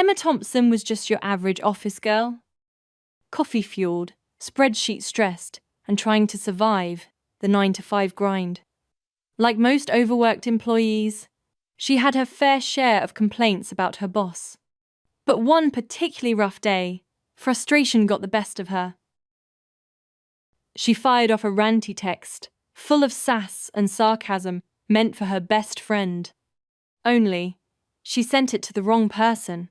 Emma Thompson was just your average office girl. Coffee-fueled, spreadsheet-stressed, and trying to survive the 9-to-5 grind. Like most overworked employees, she had her fair share of complaints about her boss. But one particularly rough day, frustration got the best of her. She fired off a ranty text, full of sass and sarcasm, meant for her best friend. Only, she sent it to the wrong person.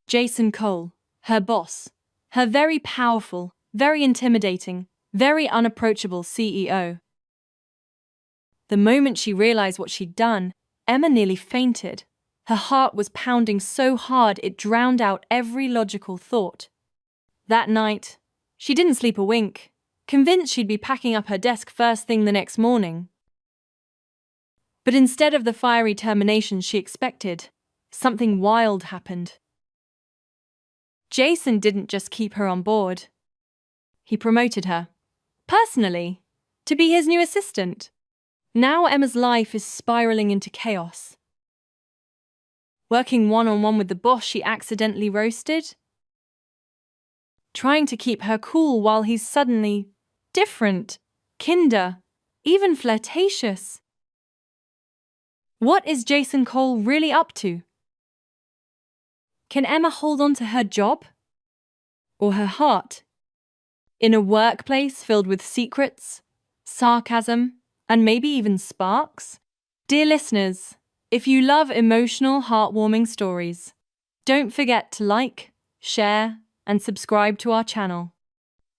Jason Cole, her boss, her very powerful, very intimidating, very unapproachable CEO. The moment she realized what she'd done, Emma nearly fainted. Her heart was pounding so hard it drowned out every logical thought. That night, she didn't sleep a wink, convinced she'd be packing up her desk first thing the next morning. But instead of the fiery termination she expected, something wild happened. Jason didn't just keep her on board. He promoted her, personally, to be his new assistant. Now Emma's life is spiraling into chaos. Working one-on-one with the boss she accidentally roasted. Trying to keep her cool while he's suddenly different, kinder, even flirtatious. What is Jason Cole really up to? Can Emma hold on to her job? Or her heart? In a workplace filled with secrets, sarcasm, and maybe even sparks? Dear listeners, if you love emotional, heartwarming stories, don't forget to like, share, and subscribe to our channel.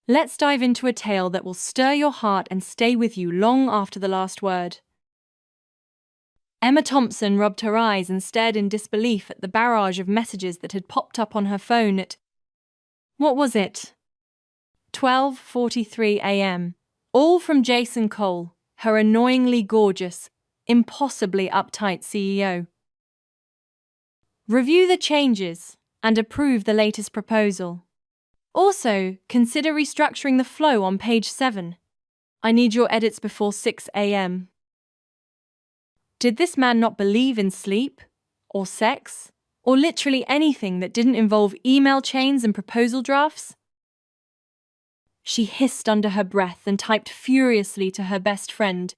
Let's dive into a tale that will stir your heart and stay with you long after the last word. Emma Thompson rubbed her eyes and stared in disbelief at the barrage of messages that had popped up on her phone at, what was it? 12:43 a.m. All from Jason Cole, her annoyingly gorgeous, impossibly uptight CEO. Review the changes and approve the latest proposal. Also, consider restructuring the flow on page 7. I need your edits before 6 a.m. Did this man not believe in sleep, or sex, or literally anything that didn't involve email chains and proposal drafts? She hissed under her breath and typed furiously to her best friend.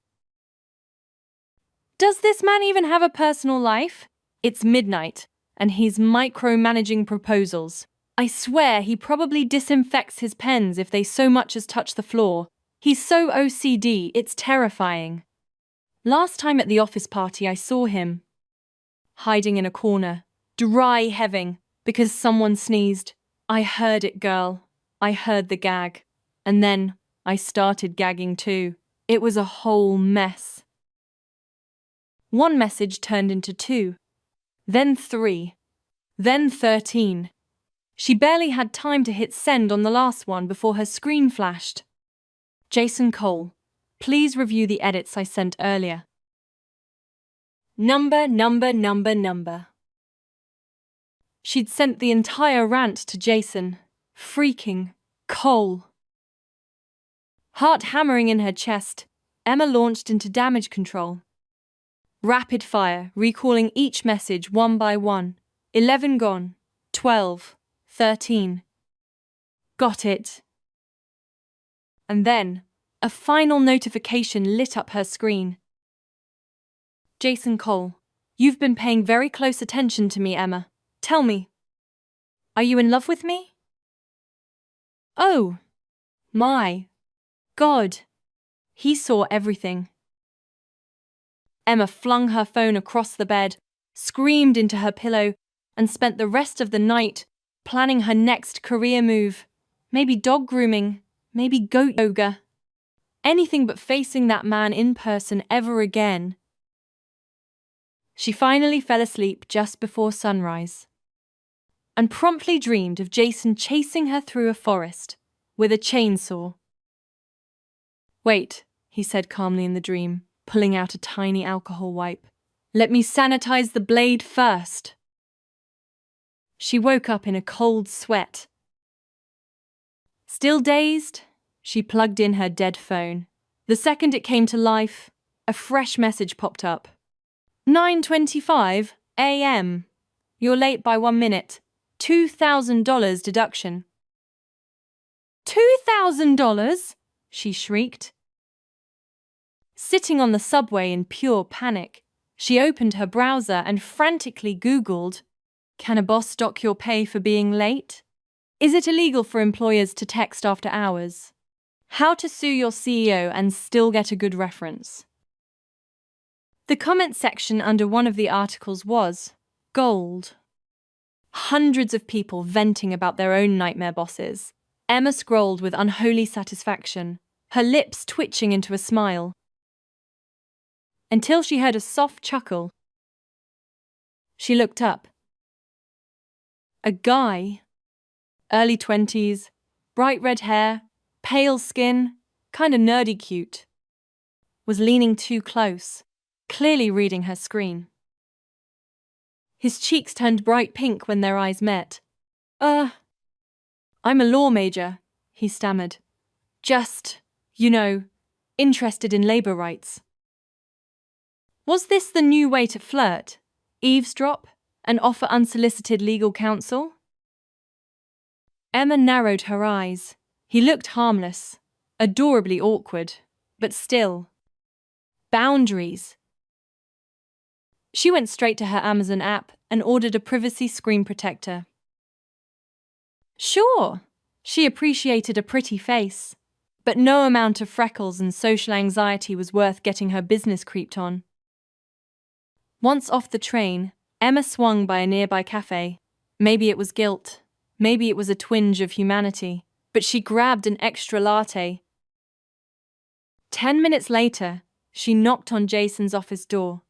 Does this man even have a personal life? It's midnight, and he's micromanaging proposals. I swear he probably disinfects his pens if they so much as touch the floor. He's so OCD, it's terrifying. Last time at the office party I saw him, hiding in a corner, dry heaving, because someone sneezed. I heard it, girl. I heard the gag. And then I started gagging too. It was a whole mess. One message turned into 2, then 3, then 13. She barely had time to hit send on the last one before her screen flashed. Jason Cole, please review the edits I sent earlier. Number. She'd sent the entire rant to Jason. Freaking Cole. Heart hammering in her chest, Emma launched into damage control. Rapid fire, recalling each message one by one. 11 gone, 12, 13. Got it. And then, a final notification lit up her screen. Jason Cole, you've been paying very close attention to me, Emma. Tell me, are you in love with me? Oh, my God. He saw everything. Emma flung her phone across the bed, screamed into her pillow, and spent the rest of the night planning her next career move. Maybe dog grooming, maybe goat yoga. Anything but facing that man in person ever again. She finally fell asleep just before sunrise, and promptly dreamed of Jason chasing her through a forest with a chainsaw. Wait, he said calmly in the dream, pulling out a tiny alcohol wipe. Let me sanitize the blade first. She woke up in a cold sweat. Still dazed, she plugged in her dead phone. The second it came to life, a fresh message popped up. 9:25 a.m. You're late by 1 minute. $2,000 deduction. $2,000? She shrieked. Sitting on the subway in pure panic, she opened her browser and frantically Googled, "Can a boss dock your pay for being late? Is it illegal for employers to text after hours? How to sue your CEO and still get a good reference?" The comment section under one of the articles was gold. Hundreds of people venting about their own nightmare bosses. Emma scrolled with unholy satisfaction, her lips twitching into a smile, until she heard a soft chuckle. She looked up. A guy, early 20s, bright red hair, pale skin, kinda nerdy cute, was leaning too close, clearly reading her screen. His cheeks turned bright pink when their eyes met. I'm a law major," he stammered. "Just, interested in labor rights." Was this the new way to flirt? Eavesdrop? And offer unsolicited legal counsel? Emma narrowed her eyes. He looked harmless, adorably awkward, but still. Boundaries. She went straight to her Amazon app and ordered a privacy screen protector. Sure, she appreciated a pretty face, but no amount of freckles and social anxiety was worth getting her business creeped on. Once off the train, Emma swung by a nearby cafe. Maybe it was guilt, maybe it was a twinge of humanity, but she grabbed an extra latte. 10 minutes later, she knocked on Jason's office door.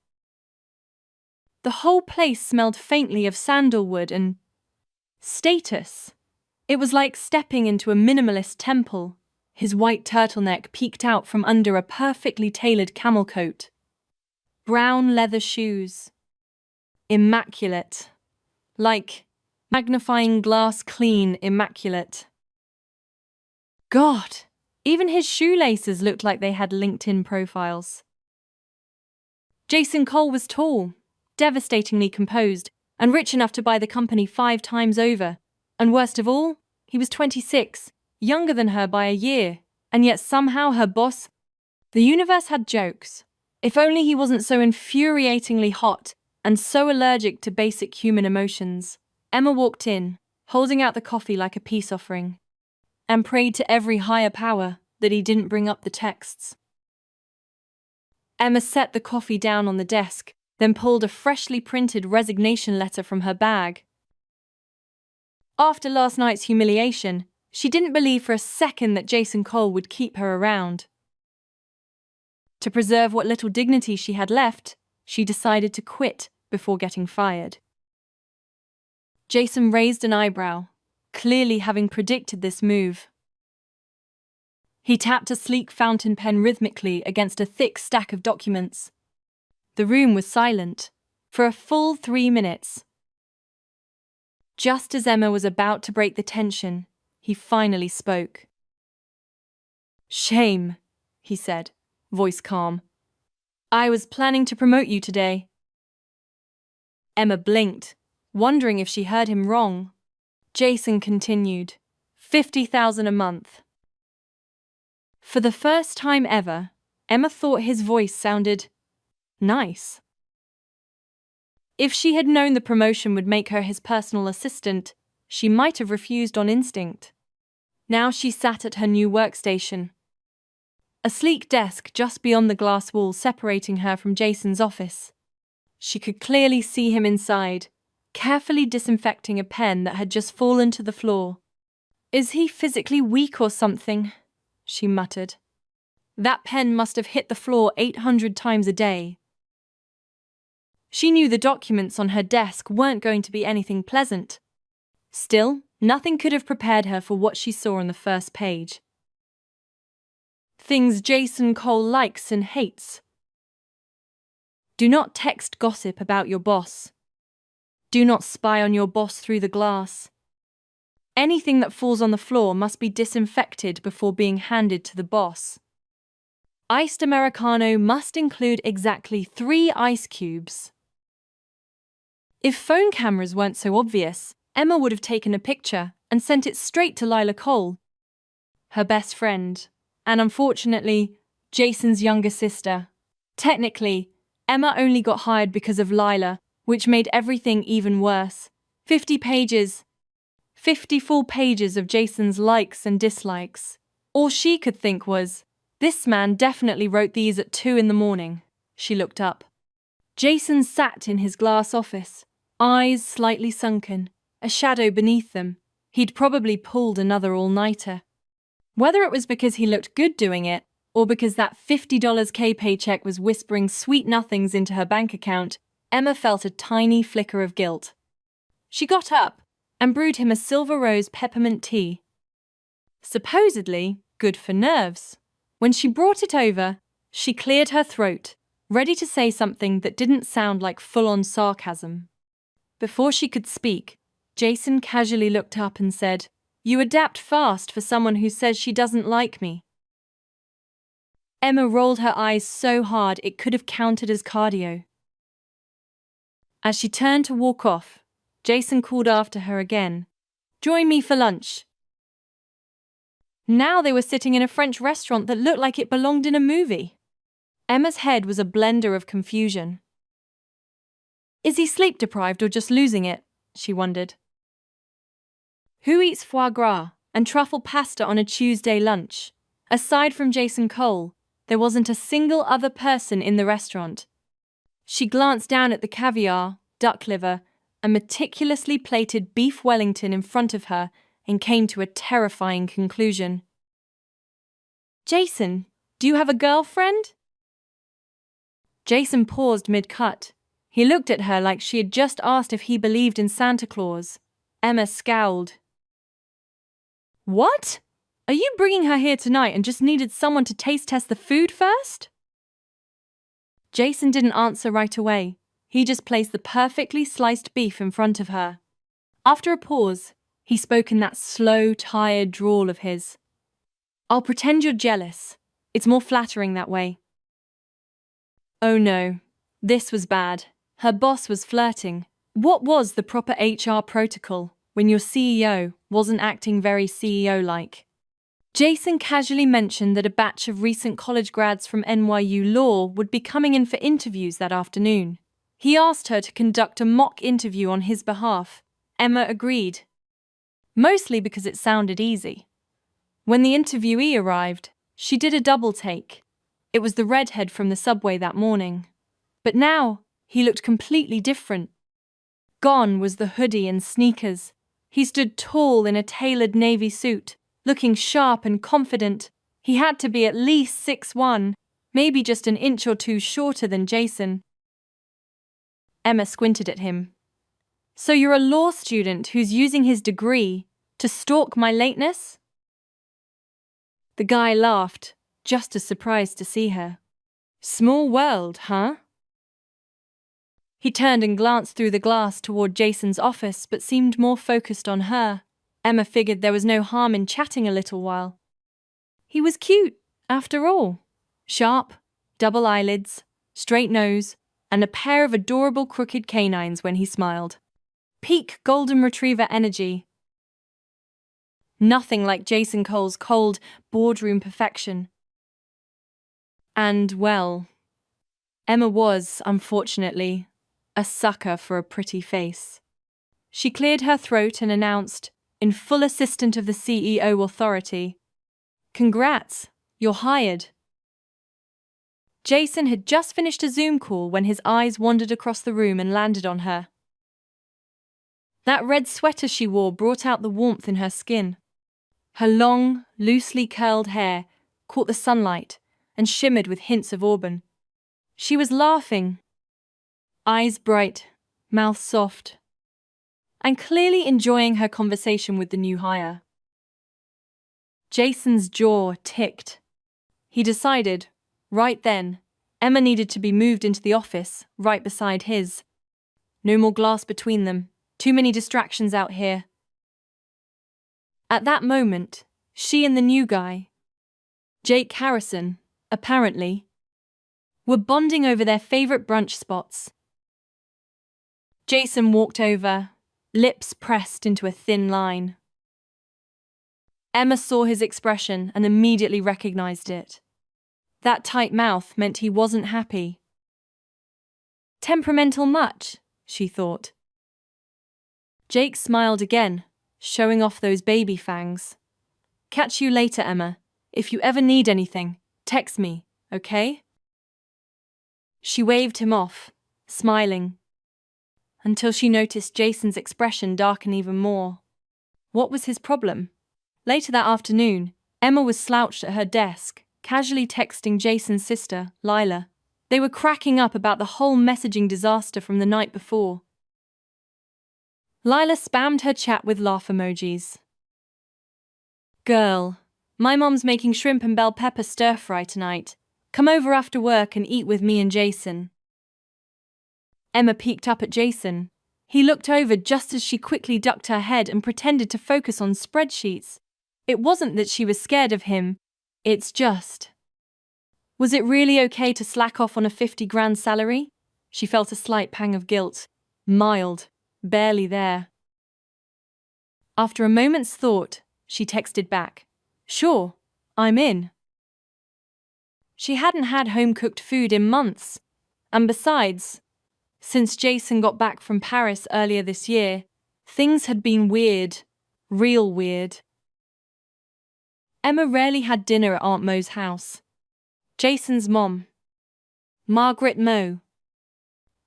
The whole place smelled faintly of sandalwood and status. It was like stepping into a minimalist temple. His white turtleneck peeked out from under a perfectly tailored camel coat. Brown leather shoes. Immaculate. Like magnifying glass clean immaculate. God, even his shoelaces looked like they had LinkedIn profiles. Jason Cole was tall, devastatingly composed, and rich enough to buy the company 5 times over. And worst of all, he was 26, younger than her by a year, and yet somehow her boss. The universe had jokes. If only he wasn't so infuriatingly hot and so allergic to basic human emotions. Emma walked in, holding out the coffee like a peace offering, and prayed to every higher power that he didn't bring up the texts. Emma set the coffee down on the desk, then pulled a freshly printed resignation letter from her bag. After last night's humiliation, she didn't believe for a second that Jason Cole would keep her around. To preserve what little dignity she had left, she decided to quit before getting fired. Jason raised an eyebrow, clearly having predicted this move. He tapped a sleek fountain pen rhythmically against a thick stack of documents. The room was silent for a full 3 minutes. Just as Emma was about to break the tension, he finally spoke. "Shame," he said, voice calm. "I was planning to promote you today." Emma blinked, wondering if she heard him wrong. Jason continued, $50,000 a month. For the first time ever, Emma thought his voice sounded nice. If she had known the promotion would make her his personal assistant, she might have refused on instinct. Now she sat at her new workstation. A sleek desk just beyond the glass wall separating her from Jason's office. She could clearly see him inside, carefully disinfecting a pen that had just fallen to the floor. "Is he physically weak or something?" she muttered. "That pen must have hit the floor 800 times a day." She knew the documents on her desk weren't going to be anything pleasant. Still, nothing could have prepared her for what she saw on the first page. Things Jason Cole likes and hates. Do not text gossip about your boss. Do not spy on your boss through the glass. Anything that falls on the floor must be disinfected before being handed to the boss. Iced Americano must include exactly 3 ice cubes. If phone cameras weren't so obvious, Emma would have taken a picture and sent it straight to Lila Cole, her best friend, and unfortunately, Jason's younger sister. Technically, Emma only got hired because of Lila, which made everything even worse. 54 pages of Jason's likes and dislikes. All she could think was, this man definitely wrote these at 2 in the morning. She looked up. Jason sat in his glass office, eyes slightly sunken, a shadow beneath them. He'd probably pulled another all-nighter. Whether it was because he looked good doing it, or because that $50K paycheck was whispering sweet nothings into her bank account, Emma felt a tiny flicker of guilt. She got up and brewed him a silver rose peppermint tea. Supposedly good for nerves. When she brought it over, she cleared her throat, ready to say something that didn't sound like full-on sarcasm. Before she could speak, Jason casually looked up and said, "You adapt fast for someone who says she doesn't like me." Emma rolled her eyes so hard it could have counted as cardio. As she turned to walk off, Jason called after her again, "Join me for lunch." Now they were sitting in a French restaurant that looked like it belonged in a movie. Emma's head was a blender of confusion. Is he sleep-deprived or just losing it? She wondered. Who eats foie gras and truffle pasta on a Tuesday lunch? Aside from Jason Cole, there wasn't a single other person in the restaurant. She glanced down at the caviar, duck liver, and meticulously plated beef Wellington in front of her and came to a terrifying conclusion. "Jason, do you have a girlfriend?" Jason paused mid-cut. He looked at her like she had just asked if he believed in Santa Claus. Emma scowled. "What? Are you bringing her here tonight and just needed someone to taste test the food first?" Jason didn't answer right away. He just placed the perfectly sliced beef in front of her. After a pause, he spoke in that slow, tired drawl of his. "I'll pretend you're jealous. It's more flattering that way." Oh no, this was bad. Her boss was flirting. What was the proper HR protocol when your CEO wasn't acting very CEO-like? Jason casually mentioned that a batch of recent college grads from NYU Law would be coming in for interviews that afternoon. He asked her to conduct a mock interview on his behalf. Emma agreed, mostly because it sounded easy. When the interviewee arrived, she did a double take. It was the redhead from the subway that morning. But now, he looked completely different. Gone was the hoodie and sneakers. He stood tall in a tailored navy suit, looking sharp and confident. He had to be at least 6'1", maybe just an inch or two shorter than Jason. Emma squinted at him. "So you're a law student who's using his degree to stalk my lateness?" The guy laughed, just as surprised to see her. "Small world, huh?" He turned and glanced through the glass toward Jason's office but seemed more focused on her. Emma figured there was no harm in chatting a little while. He was cute, after all. Sharp, double eyelids, straight nose, and a pair of adorable crooked canines when he smiled. Peak golden retriever energy. Nothing like Jason Cole's cold, boardroom perfection. And, well, Emma was, unfortunately, a sucker for a pretty face. She cleared her throat and announced, in full assistant of the CEO authority, "Congrats, you're hired." Jason had just finished a Zoom call when his eyes wandered across the room and landed on her. That red sweater she wore brought out the warmth in her skin. Her long, loosely curled hair caught the sunlight and shimmered with hints of auburn. She was laughing, eyes bright, mouth soft, and clearly enjoying her conversation with the new hire. Jason's jaw ticked. He decided, right then, Emma needed to be moved into the office, right beside his. No more glass between them. Too many distractions out here. At that moment, she and the new guy, Jake Harrison, apparently, were bonding over their favorite brunch spots. Jason walked over, lips pressed into a thin line. Emma saw his expression and immediately recognized it. That tight mouth meant he wasn't happy. Temperamental much, she thought. Jake smiled again, showing off those baby fangs. Catch you later, Emma. If you ever need anything, text me, okay? She waved him off, smiling, until she noticed Jason's expression darken even more. What was his problem? Later that afternoon, Emma was slouched at her desk, casually texting Jason's sister, Lila. They were cracking up about the whole messaging disaster from the night before. Lila spammed her chat with laugh emojis. Girl, my mom's making shrimp and bell pepper stir-fry tonight. Come over after work and eat with me and Jason. Emma peeked up at Jason. He looked over just as she quickly ducked her head and pretended to focus on spreadsheets. It wasn't that she was scared of him, it's just... Was it really okay to slack off on a 50 grand salary? She felt a slight pang of guilt. Mild, barely there. After a moment's thought, she texted back, Sure, I'm in. She hadn't had home-cooked food in months, and besides, since Jason got back from Paris earlier this year, things had been weird, real weird. Emma rarely had dinner at Aunt Mo's house. Jason's mom, Margaret Mo,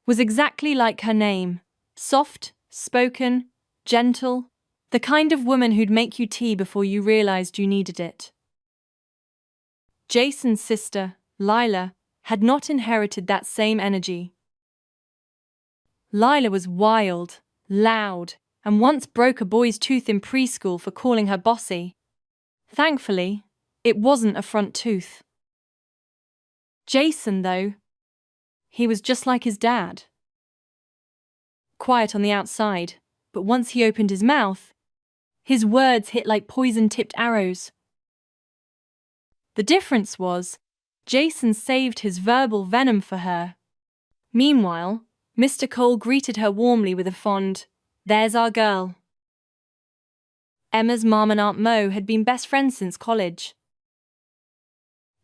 was exactly like her name, soft, spoken, gentle, the kind of woman who'd make you tea before you realized you needed it. Jason's sister, Lila, had not inherited that same energy. Lila was wild, loud, and once broke a boy's tooth in preschool for calling her bossy. Thankfully, it wasn't a front tooth. Jason, though, he was just like his dad. Quiet on the outside, but once he opened his mouth, his words hit like poison-tipped arrows. The difference was, Jason saved his verbal venom for her. Meanwhile, Mr. Cole greeted her warmly with a fond, "There's our girl." Emma's mom and Aunt Mo had been best friends since college.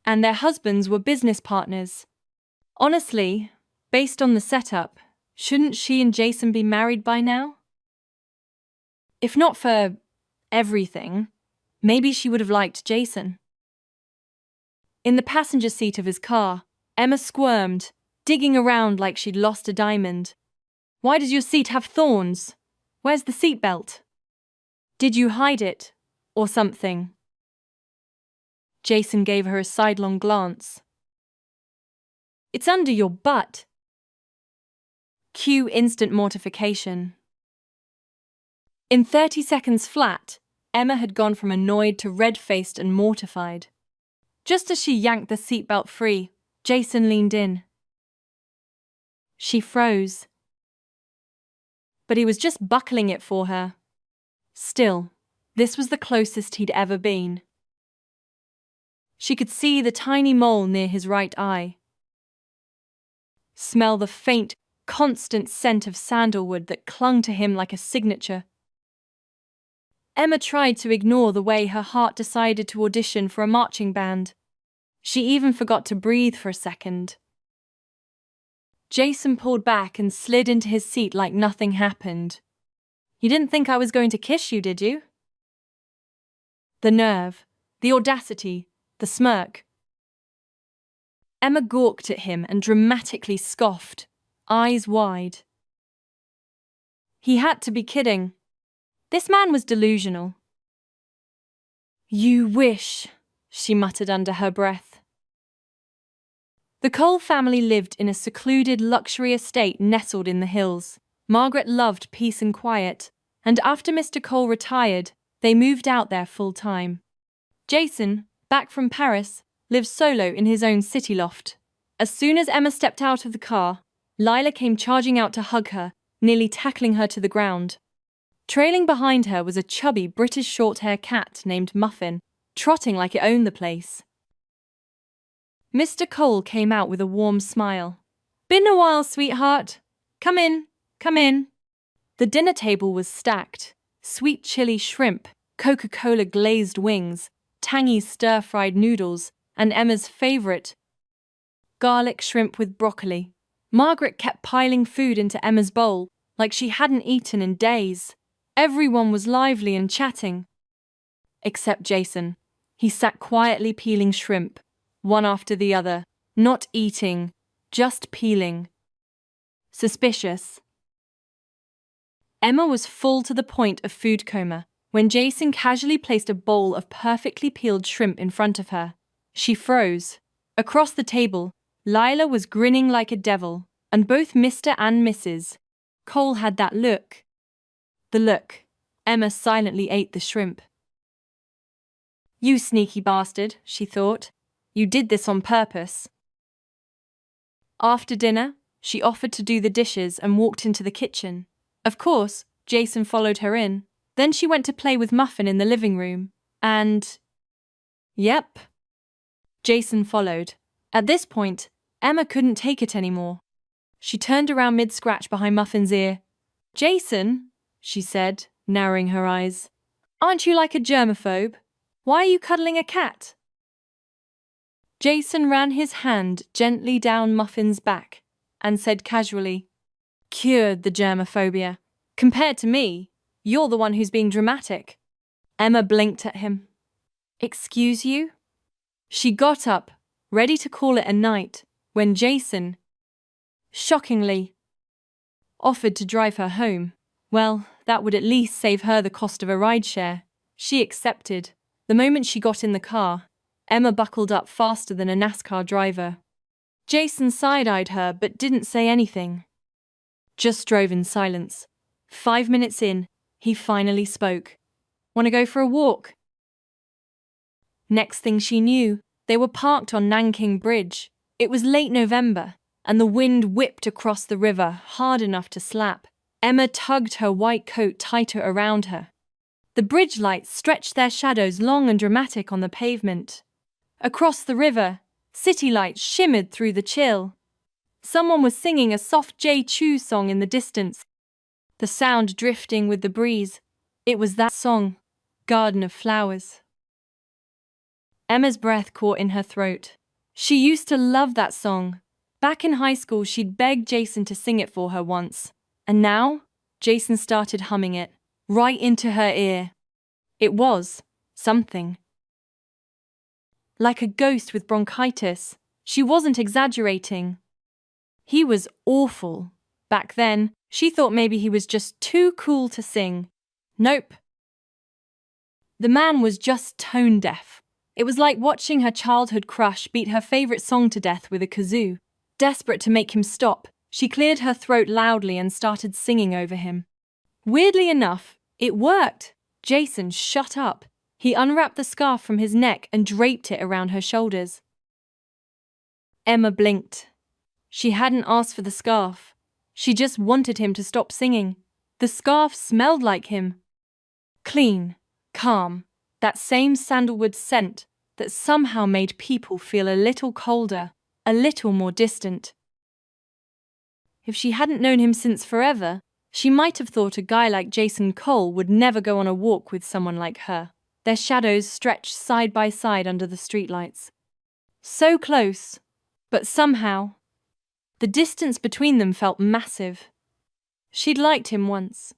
And their husbands were business partners. Honestly, based on the setup, shouldn't she and Jason be married by now? If not for everything, maybe she would have liked Jason. In the passenger seat of his car, Emma squirmed, digging around like she'd lost a diamond. Why does your seat have thorns? Where's the seatbelt? Did you hide it, or something? Jason gave her a sidelong glance. It's under your butt. Cue instant mortification. In 30 seconds flat, Emma had gone from annoyed to red-faced and mortified. Just as she yanked the seatbelt free, Jason leaned in. She froze. But he was just buckling it for her. Still, this was the closest he'd ever been. She could see the tiny mole near his right eye. Smell the faint, constant scent of sandalwood that clung to him like a signature. Emma tried to ignore the way her heart decided to audition for a marching band. She even forgot to breathe for a second. Jason pulled back and slid into his seat like nothing happened. You didn't think I was going to kiss you, did you? The nerve, the audacity, the smirk. Emma gawked at him and dramatically scoffed, eyes wide. He had to be kidding. This man was delusional. You wish, she muttered under her breath. The Cole family lived in a secluded luxury estate nestled in the hills. Margaret loved peace and quiet, and after Mr. Cole retired, they moved out there full-time. Jason, back from Paris, lived solo in his own city loft. As soon as Emma stepped out of the car, Lila came charging out to hug her, nearly tackling her to the ground. Trailing behind her was a chubby British short-hair cat named Muffin, trotting like it owned the place. Mr. Cole came out with a warm smile. Been a while, sweetheart. Come in, come in. The dinner table was stacked. Sweet chili shrimp, Coca-Cola glazed wings, tangy stir-fried noodles, and Emma's favorite, garlic shrimp with broccoli. Margaret kept piling food into Emma's bowl like she hadn't eaten in days. Everyone was lively and chatting. Except Jason. He sat quietly peeling shrimp, one after the other, not eating, just peeling. Suspicious. Emma was full to the point of food coma when Jason casually placed a bowl of perfectly peeled shrimp in front of her. She froze. Across the table, Lila was grinning like a devil, and both Mr. and Mrs. Cole had that look. The look. Emma silently ate the shrimp. "You sneaky bastard," she thought. "You did this on purpose." After dinner, she offered to do the dishes and walked into the kitchen. Of course, Jason followed her in. Then she went to play with Muffin in the living room. And... yep. Jason followed. At this point, Emma couldn't take it anymore. She turned around mid-scratch behind Muffin's ear. "Jason," she said, narrowing her eyes, "aren't you like a germaphobe? Why are you cuddling a cat?" Jason ran his hand gently down Muffin's back and said casually, "Cured the germophobia. Compared to me, you're the one who's being dramatic." Emma blinked at him. "Excuse you?" She got up, ready to call it a night, when Jason, shockingly, offered to drive her home. Well, that would at least save her the cost of a rideshare. She accepted. The moment she got in the car, Emma buckled up faster than a NASCAR driver. Jason side-eyed her but didn't say anything. Just drove in silence. 5 minutes in, he finally spoke. "Want to go for a walk?" Next thing she knew, they were parked on Nanking Bridge. It was late November, and the wind whipped across the river hard enough to slap. Emma tugged her white coat tighter around her. The bridge lights stretched their shadows long and dramatic on the pavement. Across the river, city lights shimmered through the chill. Someone was singing a soft J. Chu song in the distance, the sound drifting with the breeze. It was that song, Garden of Flowers. Emma's breath caught in her throat. She used to love that song. Back in high school, she'd begged Jason to sing it for her once. And now, Jason started humming it, right into her ear. It was something. Like a ghost with bronchitis. She wasn't exaggerating. He was awful. Back then, she thought maybe he was just too cool to sing. Nope. The man was just tone deaf. It was like watching her childhood crush beat her favorite song to death with a kazoo. Desperate to make him stop, she cleared her throat loudly and started singing over him. Weirdly enough, it worked. Jason shut up. He unwrapped the scarf from his neck and draped it around her shoulders. Emma blinked. She hadn't asked for the scarf. She just wanted him to stop singing. The scarf smelled like him. Clean, calm, that same sandalwood scent that somehow made people feel a little colder, a little more distant. If she hadn't known him since forever, she might have thought a guy like Jason Cole would never go on a walk with someone like her. Their shadows stretched side by side under the streetlights. So close, but somehow, the distance between them felt massive. She'd liked him once.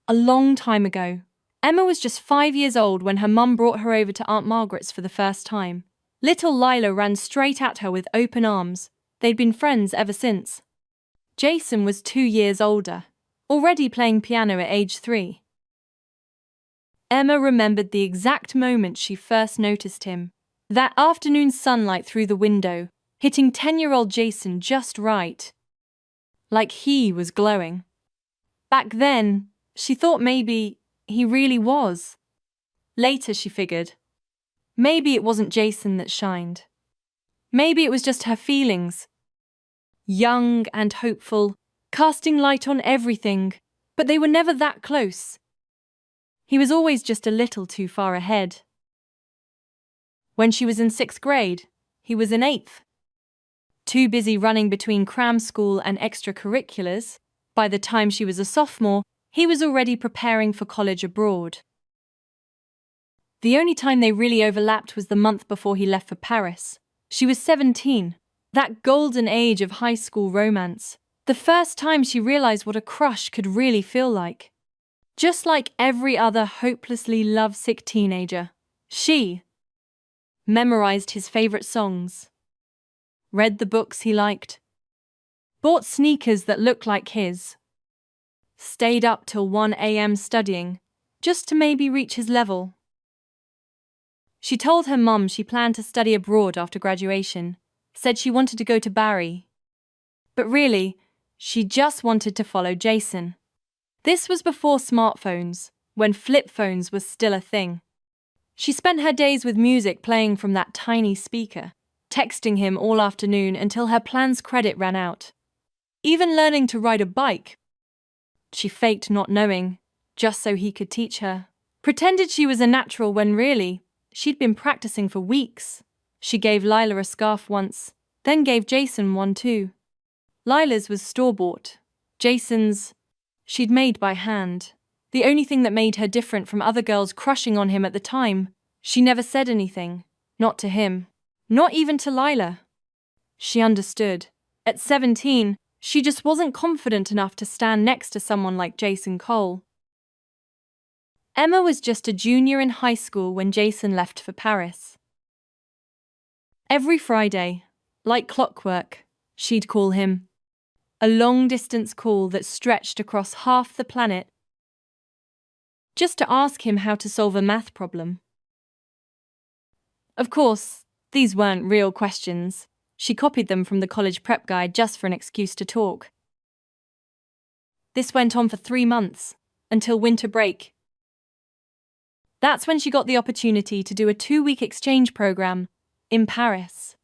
A long time ago. Emma was just 5 years old when her mum brought her over to Aunt Margaret's for the first time. Little Lila ran straight at her with open arms. They'd been friends ever since. Jason was 2 years older, already playing piano at age 3. Emma remembered the exact moment she first noticed him. That afternoon sunlight through the window, hitting 10-year-old Jason just right. Like he was glowing. Back then, she thought maybe he really was. Later, she figured, maybe it wasn't Jason that shined. Maybe it was just her feelings. Young and hopeful, casting light on everything, but they were never that close. He was always just a little too far ahead. When she was in 6th grade, he was in 8th. Too busy running between cram school and extracurriculars. By the time she was a sophomore, he was already preparing for college abroad. The only time they really overlapped was the month before he left for Paris. She was 17, that golden age of high school romance, the first time she realized what a crush could really feel like. Just like every other hopelessly lovesick teenager, she memorized his favorite songs, read the books he liked, bought sneakers that looked like his, stayed up till 1 a.m. studying, just to maybe reach his level. She told her mum she planned to study abroad after graduation, said she wanted to go to Bari. But really, she just wanted to follow Jason. This was before smartphones, when flip phones was still a thing. She spent her days with music playing from that tiny speaker, texting him all afternoon until her plan's credit ran out. Even learning to ride a bike. She faked not knowing, just so he could teach her. Pretended she was a natural when really, she'd been practicing for weeks. She gave Lila a scarf once, then gave Jason one too. Lila's was store-bought. Jason's, she'd made by hand. The only thing that made her different from other girls crushing on him at the time, she never said anything. Not to him. Not even to Lila. She understood. At 17, she just wasn't confident enough to stand next to someone like Jason Cole. Emma was just a junior in high school when Jason left for Paris. Every Friday, like clockwork, she'd call him. A long-distance call that stretched across half the planet, just to ask him how to solve a math problem. Of course, these weren't real questions. She copied them from the college prep guide just for an excuse to talk. This went on for 3 months, until winter break. That's when she got the opportunity to do a 2-week exchange program in Paris.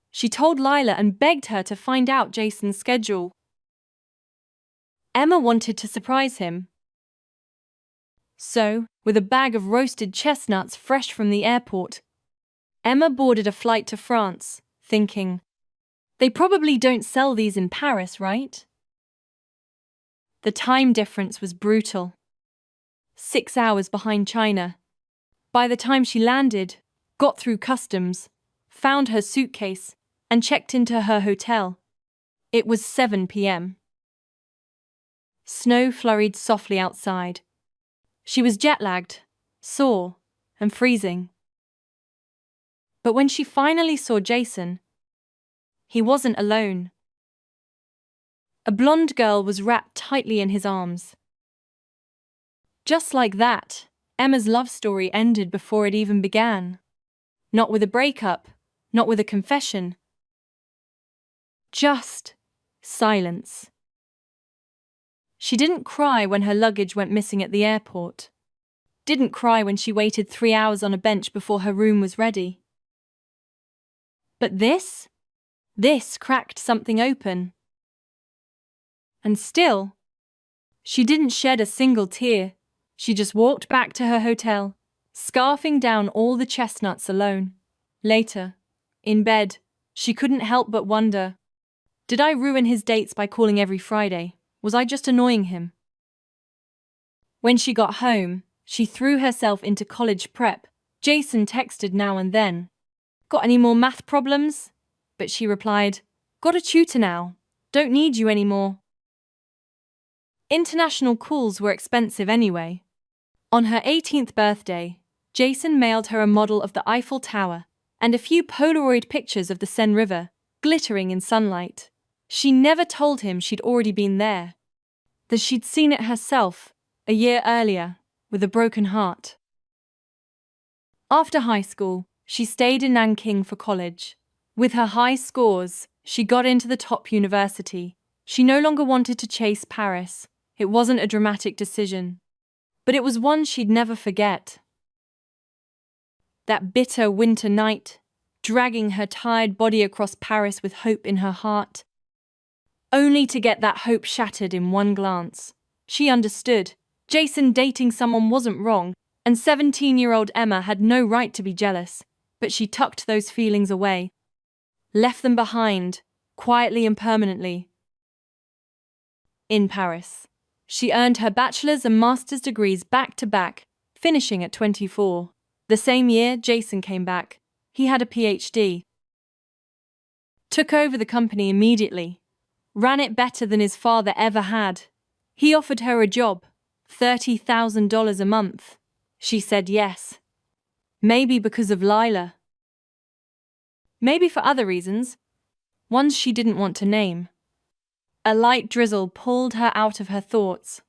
She told Lila and begged her to find out Jason's schedule. Emma wanted to surprise him. So, with a bag of roasted chestnuts fresh from the airport, Emma boarded a flight to France, thinking, they probably don't sell these in Paris, right? The time difference was brutal. 6 hours behind China. By the time she landed, got through customs, found her suitcase, and checked into her hotel, it was 7 p.m. Snow flurried softly outside. She was jet-lagged, sore, and freezing. But when she finally saw Jason, he wasn't alone. A blonde girl was wrapped tightly in his arms. Just like that, Emma's love story ended before it even began. Not with a breakup, not with a confession. Just silence. She didn't cry when her luggage went missing at the airport. Didn't cry when she waited 3 hours on a bench before her room was ready. But this cracked something open. And still, she didn't shed a single tear. She just walked back to her hotel, scarfing down all the chestnuts alone. Later, in bed, she couldn't help but wonder, did I ruin his dates by calling every Friday? Was I just annoying him? When she got home, she threw herself into college prep. Jason texted now and then. Got any more math problems? But she replied, got a tutor now. Don't need you anymore. International calls were expensive anyway. On her 18th birthday, Jason mailed her a model of the Eiffel Tower and a few Polaroid pictures of the Seine River, glittering in sunlight. She never told him she'd already been there, that she'd seen it herself a year earlier with a broken heart. After high school, she stayed in Nanking for college. With her high scores, she got into the top university. She no longer wanted to chase Paris. It wasn't a dramatic decision, but it was one she'd never forget. That bitter winter night, dragging her tired body across Paris with hope in her heart, only to get that hope shattered in one glance. She understood. Jason dating someone wasn't wrong, and 17-year-old Emma had no right to be jealous, but she tucked those feelings away, left them behind, quietly and permanently. in Paris. She earned her bachelor's and master's degrees back to back, finishing at 24. The same year, Jason came back. He had a PhD. Took over the company immediately. Ran it better than his father ever had. He offered her a job, $30,000 a month. She said yes. Maybe because of Lila. Maybe for other reasons, ones she didn't want to name. A light drizzle pulled her out of her thoughts.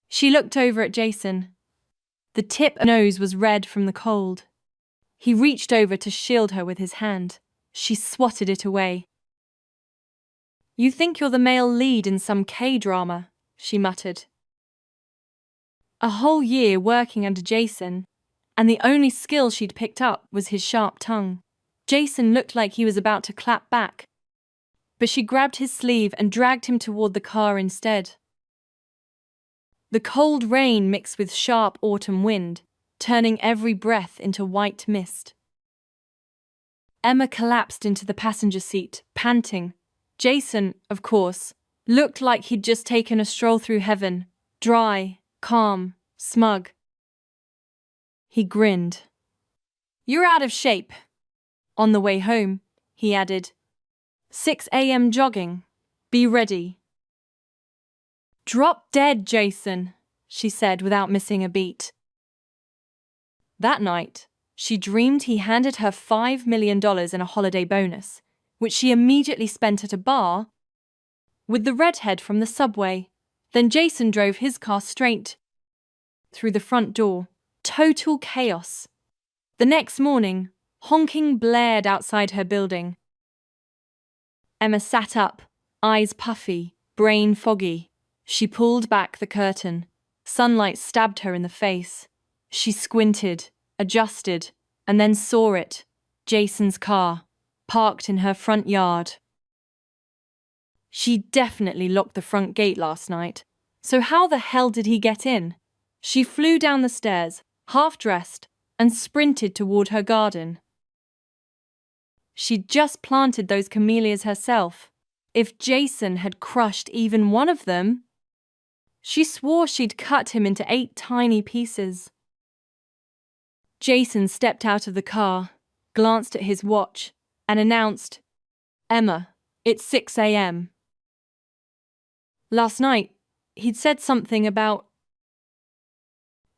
She looked over at Jason. The tip of her nose was red from the cold. He reached over to shield her with his hand. She swatted it away. "You think you're the male lead in some K-drama," she muttered. A whole year working under Jason, and the only skill she'd picked up was his sharp tongue. Jason looked like he was about to clap back, but she grabbed his sleeve and dragged him toward the car instead. The cold rain mixed with sharp autumn wind, turning every breath into white mist. Emma collapsed into the passenger seat, panting. Jason, of course, looked like he'd just taken a stroll through heaven, dry, calm, smug. He grinned. "You're out of shape." On the way home, he added, 6 a.m. jogging. Be ready." "Drop dead, Jason," she said without missing a beat. That night, she dreamed he handed her $5 million in a holiday bonus, which she immediately spent at a bar with the redhead from the subway. Then Jason drove his car straight through the front door. Total chaos. The next morning, honking blared outside her building. Emma sat up, eyes puffy, brain foggy. She pulled back the curtain. Sunlight stabbed her in the face. She squinted, adjusted, and then saw it. Jason's car, parked in her front yard. She definitely locked the front gate last night. So how the hell did he get in? She flew down the stairs, half-dressed, and sprinted toward her garden. She'd just planted those camellias herself. If Jason had crushed even one of them, she swore she'd cut him into 8 tiny pieces. Jason stepped out of the car, glanced at his watch, and announced, "Emma, it's 6 a.m. Last night, he'd said something about..."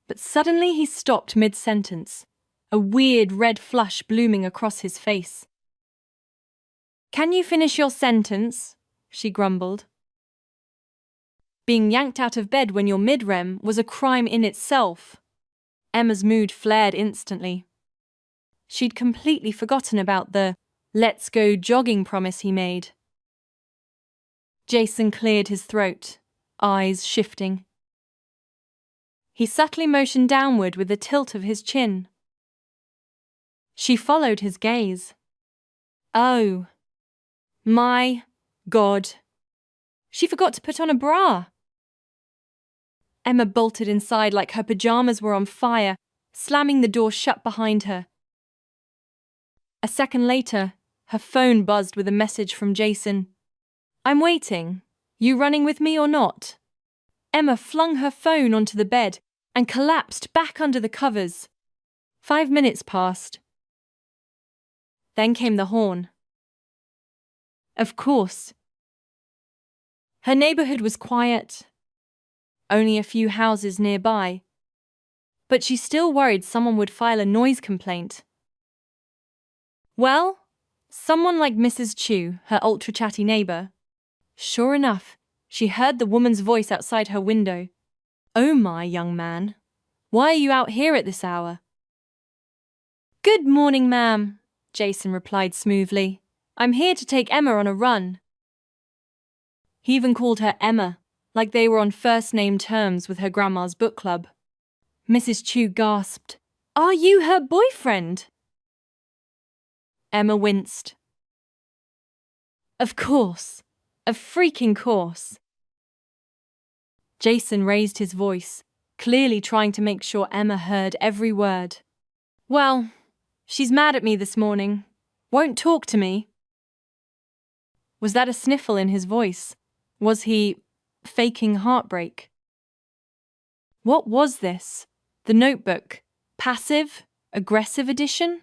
But suddenly he stopped mid-sentence, a weird red flush blooming across his face. "Can you finish your sentence?" she grumbled. Being yanked out of bed when you're mid-REM was a crime in itself. Emma's mood flared instantly. She'd completely forgotten about the "let's go jogging" promise he made. Jason cleared his throat, eyes shifting. He subtly motioned downward with a tilt of his chin. She followed his gaze. Oh, my God. She forgot to put on a bra. Emma bolted inside like her pajamas were on fire, slamming the door shut behind her. A second later, her phone buzzed with a message from Jason. "I'm waiting. You running with me or not?" Emma flung her phone onto the bed and collapsed back under the covers. 5 minutes passed. Then came the horn. Of course. Her neighborhood was quiet. Only a few houses nearby. But she still worried someone would file a noise complaint. Well, someone like Mrs. Chu, her ultra-chatty neighbor. Sure enough, she heard the woman's voice outside her window. "Oh my, young man. Why are you out here at this hour?" "Good morning, ma'am," Jason replied smoothly. "I'm here to take Emma on a run." He even called her Emma, like they were on first-name terms with her grandma's book club. Mrs. Chu gasped. "Are you her boyfriend?" Emma winced. Of course. Of freaking course. Jason raised his voice, clearly trying to make sure Emma heard every word. "Well, she's mad at me this morning. Won't talk to me." Was that a sniffle in his voice? Was he faking heartbreak. What was this? The Notebook, passive, aggressive edition?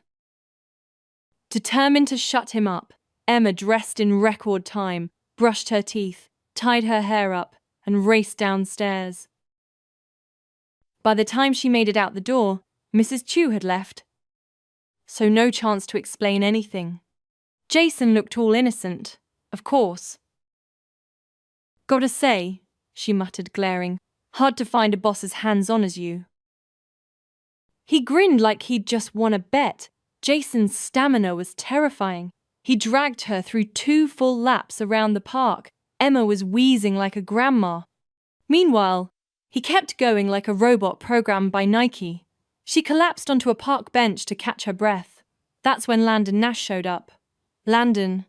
Determined to shut him up, Emma dressed in record time, brushed her teeth, tied her hair up, and raced downstairs. By the time she made it out the door, Mrs. Chu had left. So no chance to explain anything. Jason looked all innocent, of course. Gotta say, she muttered, glaring, hard to find a boss as hands-on as you. He grinned like he'd just won a bet. Jason's stamina was terrifying. He dragged her through 2 full laps around the park. Emma was wheezing like a grandma. Meanwhile, he kept going like a robot programmed by Nike. She collapsed onto a park bench to catch her breath. That's when Landon Nash showed up. Landon,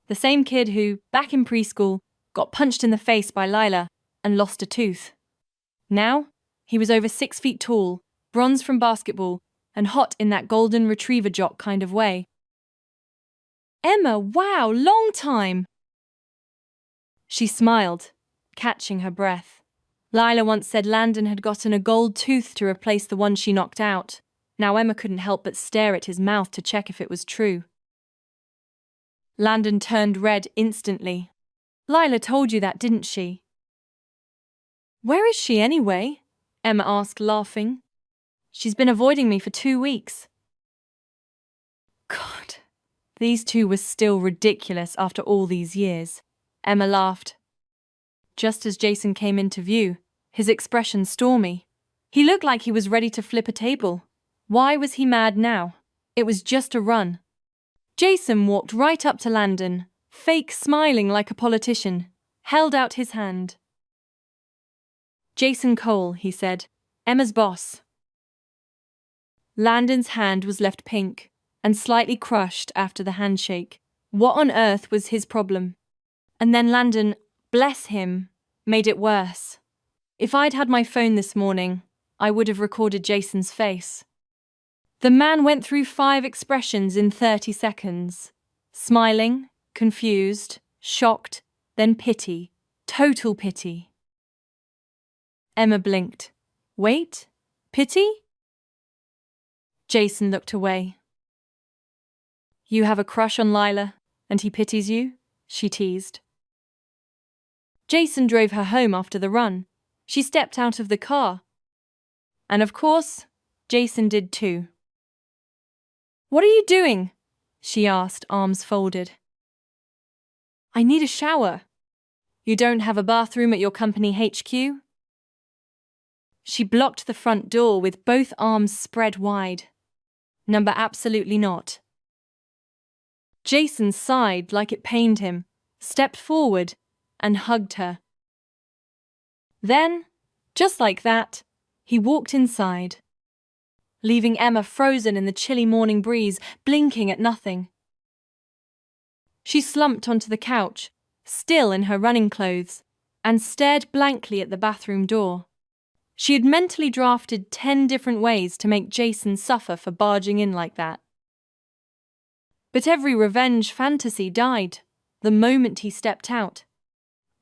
the same kid who, back in preschool, got punched in the face by Lila and lost a tooth. Now, he was over 6 feet tall, bronze from basketball, and hot in that golden retriever jock kind of way. Emma, wow, long time! She smiled, catching her breath. Lila once said Landon had gotten a gold tooth to replace the one she knocked out. Now Emma couldn't help but stare at his mouth to check if it was true. Landon turned red instantly. Lila told you that, didn't she? Where is she anyway? Emma asked, laughing. She's been avoiding me for 2 weeks. God, these two were still ridiculous after all these years. Emma laughed. Just as Jason came into view, his expression stormy. He looked like he was ready to flip a table. Why was he mad now? It was just a run. Jason walked right up to Landon, fake smiling like a politician, held out his hand. Jason Cole, he said, Emma's boss. Landon's hand was left pink and slightly crushed after the handshake. What on earth was his problem? And then Landon, bless him, made it worse. If I'd had my phone this morning, I would have recorded Jason's face. The man went through 5 expressions in 30 seconds. Smiling, confused, shocked, then pity. Total pity. Emma blinked. Wait? Pity? Jason looked away. You have a crush on Lila, and he pities you? She teased. Jason drove her home after the run. She stepped out of the car. And of course, Jason did too. What are you doing? She asked, arms folded. I need a shower. You don't have a bathroom at your company HQ? She blocked the front door with both arms spread wide. Number absolutely not. Jason sighed like it pained him, stepped forward, and hugged her. Then, just like that, he walked inside, leaving Emma frozen in the chilly morning breeze, blinking at nothing. She slumped onto the couch, still in her running clothes, and stared blankly at the bathroom door. She had mentally drafted 10 different ways to make Jason suffer for barging in like that. But every revenge fantasy died the moment he stepped out,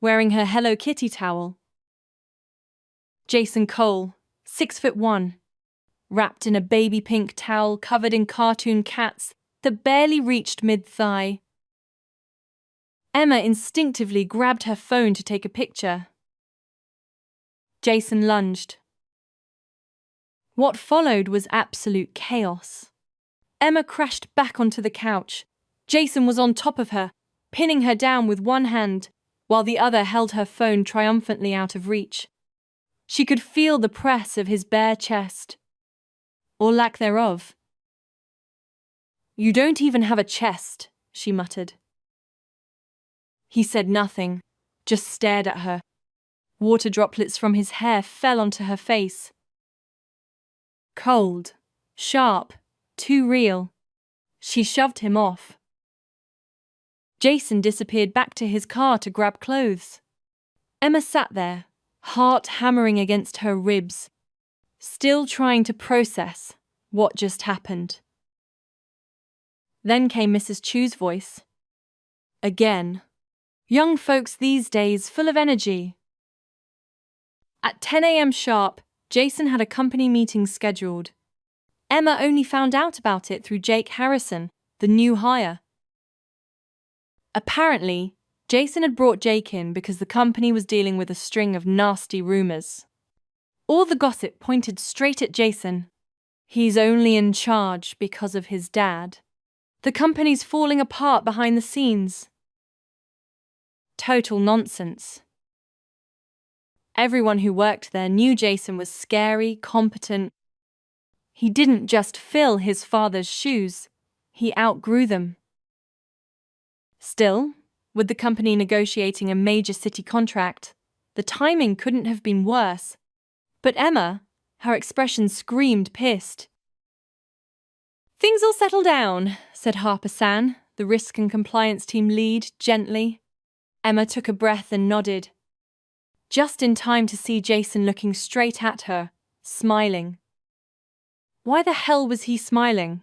wearing her Hello Kitty towel. Jason Cole, 6'1", wrapped in a baby pink towel covered in cartoon cats that barely reached mid-thigh. Emma instinctively grabbed her phone to take a picture. Jason lunged. What followed was absolute chaos. Emma crashed back onto the couch. Jason was on top of her, pinning her down with one hand, while the other held her phone triumphantly out of reach. She could feel the press of his bare chest, or lack thereof. You don't even have a chest, she muttered. He said nothing, just stared at her. Water droplets from his hair fell onto her face. Cold, sharp, too real. She shoved him off. Jason disappeared back to his car to grab clothes. Emma sat there, heart hammering against her ribs, still trying to process what just happened. Then came Mrs. Chu's voice. Again. Young folks these days full of energy. At 10 a.m. sharp, Jason had a company meeting scheduled. Emma only found out about it through Jake Harrison, the new hire. Apparently, Jason had brought Jake in because the company was dealing with a string of nasty rumors. All the gossip pointed straight at Jason. He's only in charge because of his dad. The company's falling apart behind the scenes. Total nonsense. Everyone who worked there knew Jason was scary, competent. He didn't just fill his father's shoes, he outgrew them. Still, with the company negotiating a major city contract, the timing couldn't have been worse. But Emma, her expression screamed pissed. "Things will settle down," said Harper-san, the risk and compliance team lead, gently. Emma took a breath and nodded, just in time to see Jason looking straight at her, smiling. Why the hell was he smiling?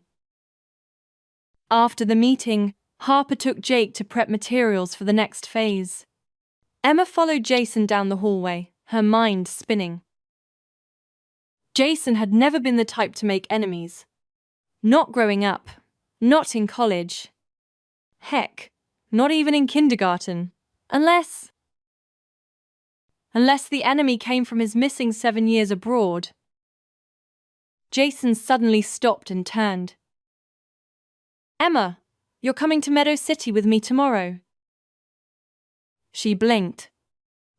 After the meeting, Harper took Jake to prep materials for the next phase. Emma followed Jason down the hallway, her mind spinning. Jason had never been the type to make enemies. Not growing up, not in college. Heck, not even in kindergarten, unless the enemy came from his missing 7 years abroad. Jason suddenly stopped and turned. "Emma, you're coming to Meadow City with me tomorrow." She blinked.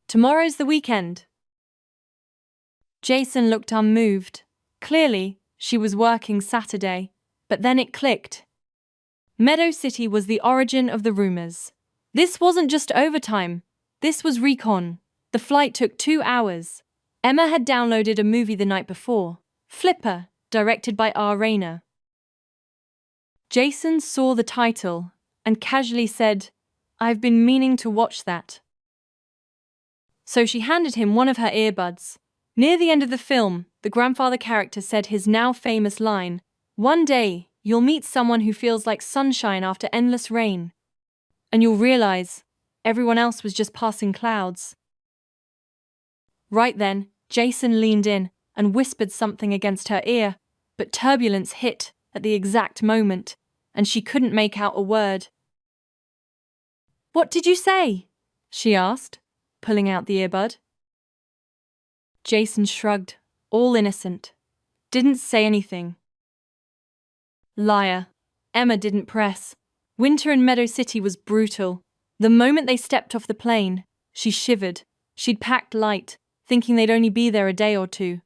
"Tomorrow's the weekend." Jason looked unmoved. Clearly, she was working Saturday, but then it clicked. Meadow City was the origin of the rumors. This wasn't just overtime, this was recon. The flight took 2 hours. Emma had downloaded a movie the night before, Flipper, directed by R. Rayner. Jason saw the title and casually said, "I've been meaning to watch that." So she handed him one of her earbuds. Near the end of the film, the grandfather character said his now famous line, "One day, you'll meet someone who feels like sunshine after endless rain. And you'll realize everyone else was just passing clouds." Right then, Jason leaned in and whispered something against her ear, but turbulence hit at the exact moment, and she couldn't make out a word. "What did you say?" she asked, pulling out the earbud. Jason shrugged, all innocent. Didn't say anything. Liar. Emma didn't press. Winter in Meadow City was brutal. The moment they stepped off the plane, she shivered. She'd packed light, thinking they'd only be there a day or two.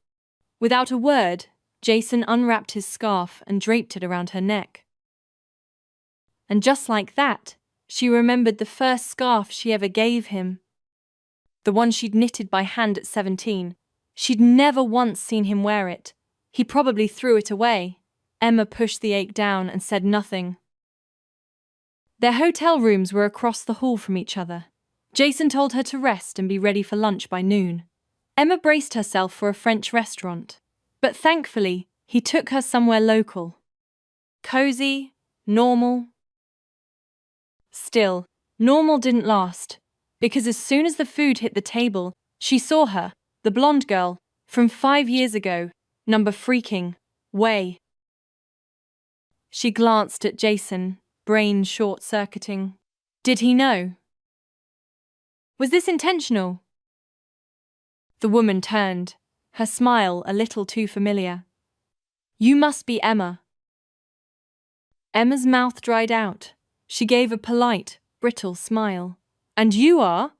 Without a word, Jason unwrapped his scarf and draped it around her neck. And just like that, she remembered the first scarf she ever gave him. The one she'd knitted by hand at 17. She'd never once seen him wear it. He probably threw it away. Emma pushed the ache down and said nothing. Their hotel rooms were across the hall from each other. Jason told her to rest and be ready for lunch by noon. Emma braced herself for a French restaurant, but thankfully, he took her somewhere local. Cozy, normal. Still, normal didn't last, because as soon as the food hit the table, she saw her, the blonde girl, from 5 years ago, number freaking way. She glanced at Jason, brain short-circuiting. Did he know? Was this intentional? The woman turned, her smile a little too familiar. "You must be Emma." Emma's mouth dried out. She gave a polite, brittle smile. "And you are?"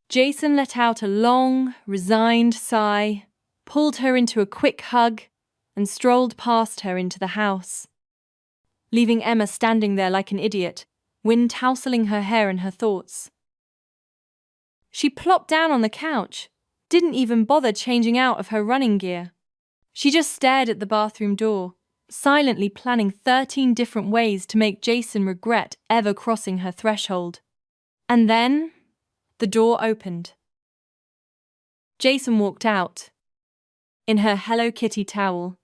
Jason let out a long, resigned sigh, pulled her into a quick hug, and strolled past her into the house, leaving Emma standing there like an idiot, wind tousling her hair and her thoughts. She plopped down on the couch, didn't even bother changing out of her running gear. She just stared at the bathroom door, silently planning 13 different ways to make Jason regret ever crossing her threshold. And then, the door opened. Jason walked out, in her Hello Kitty towel.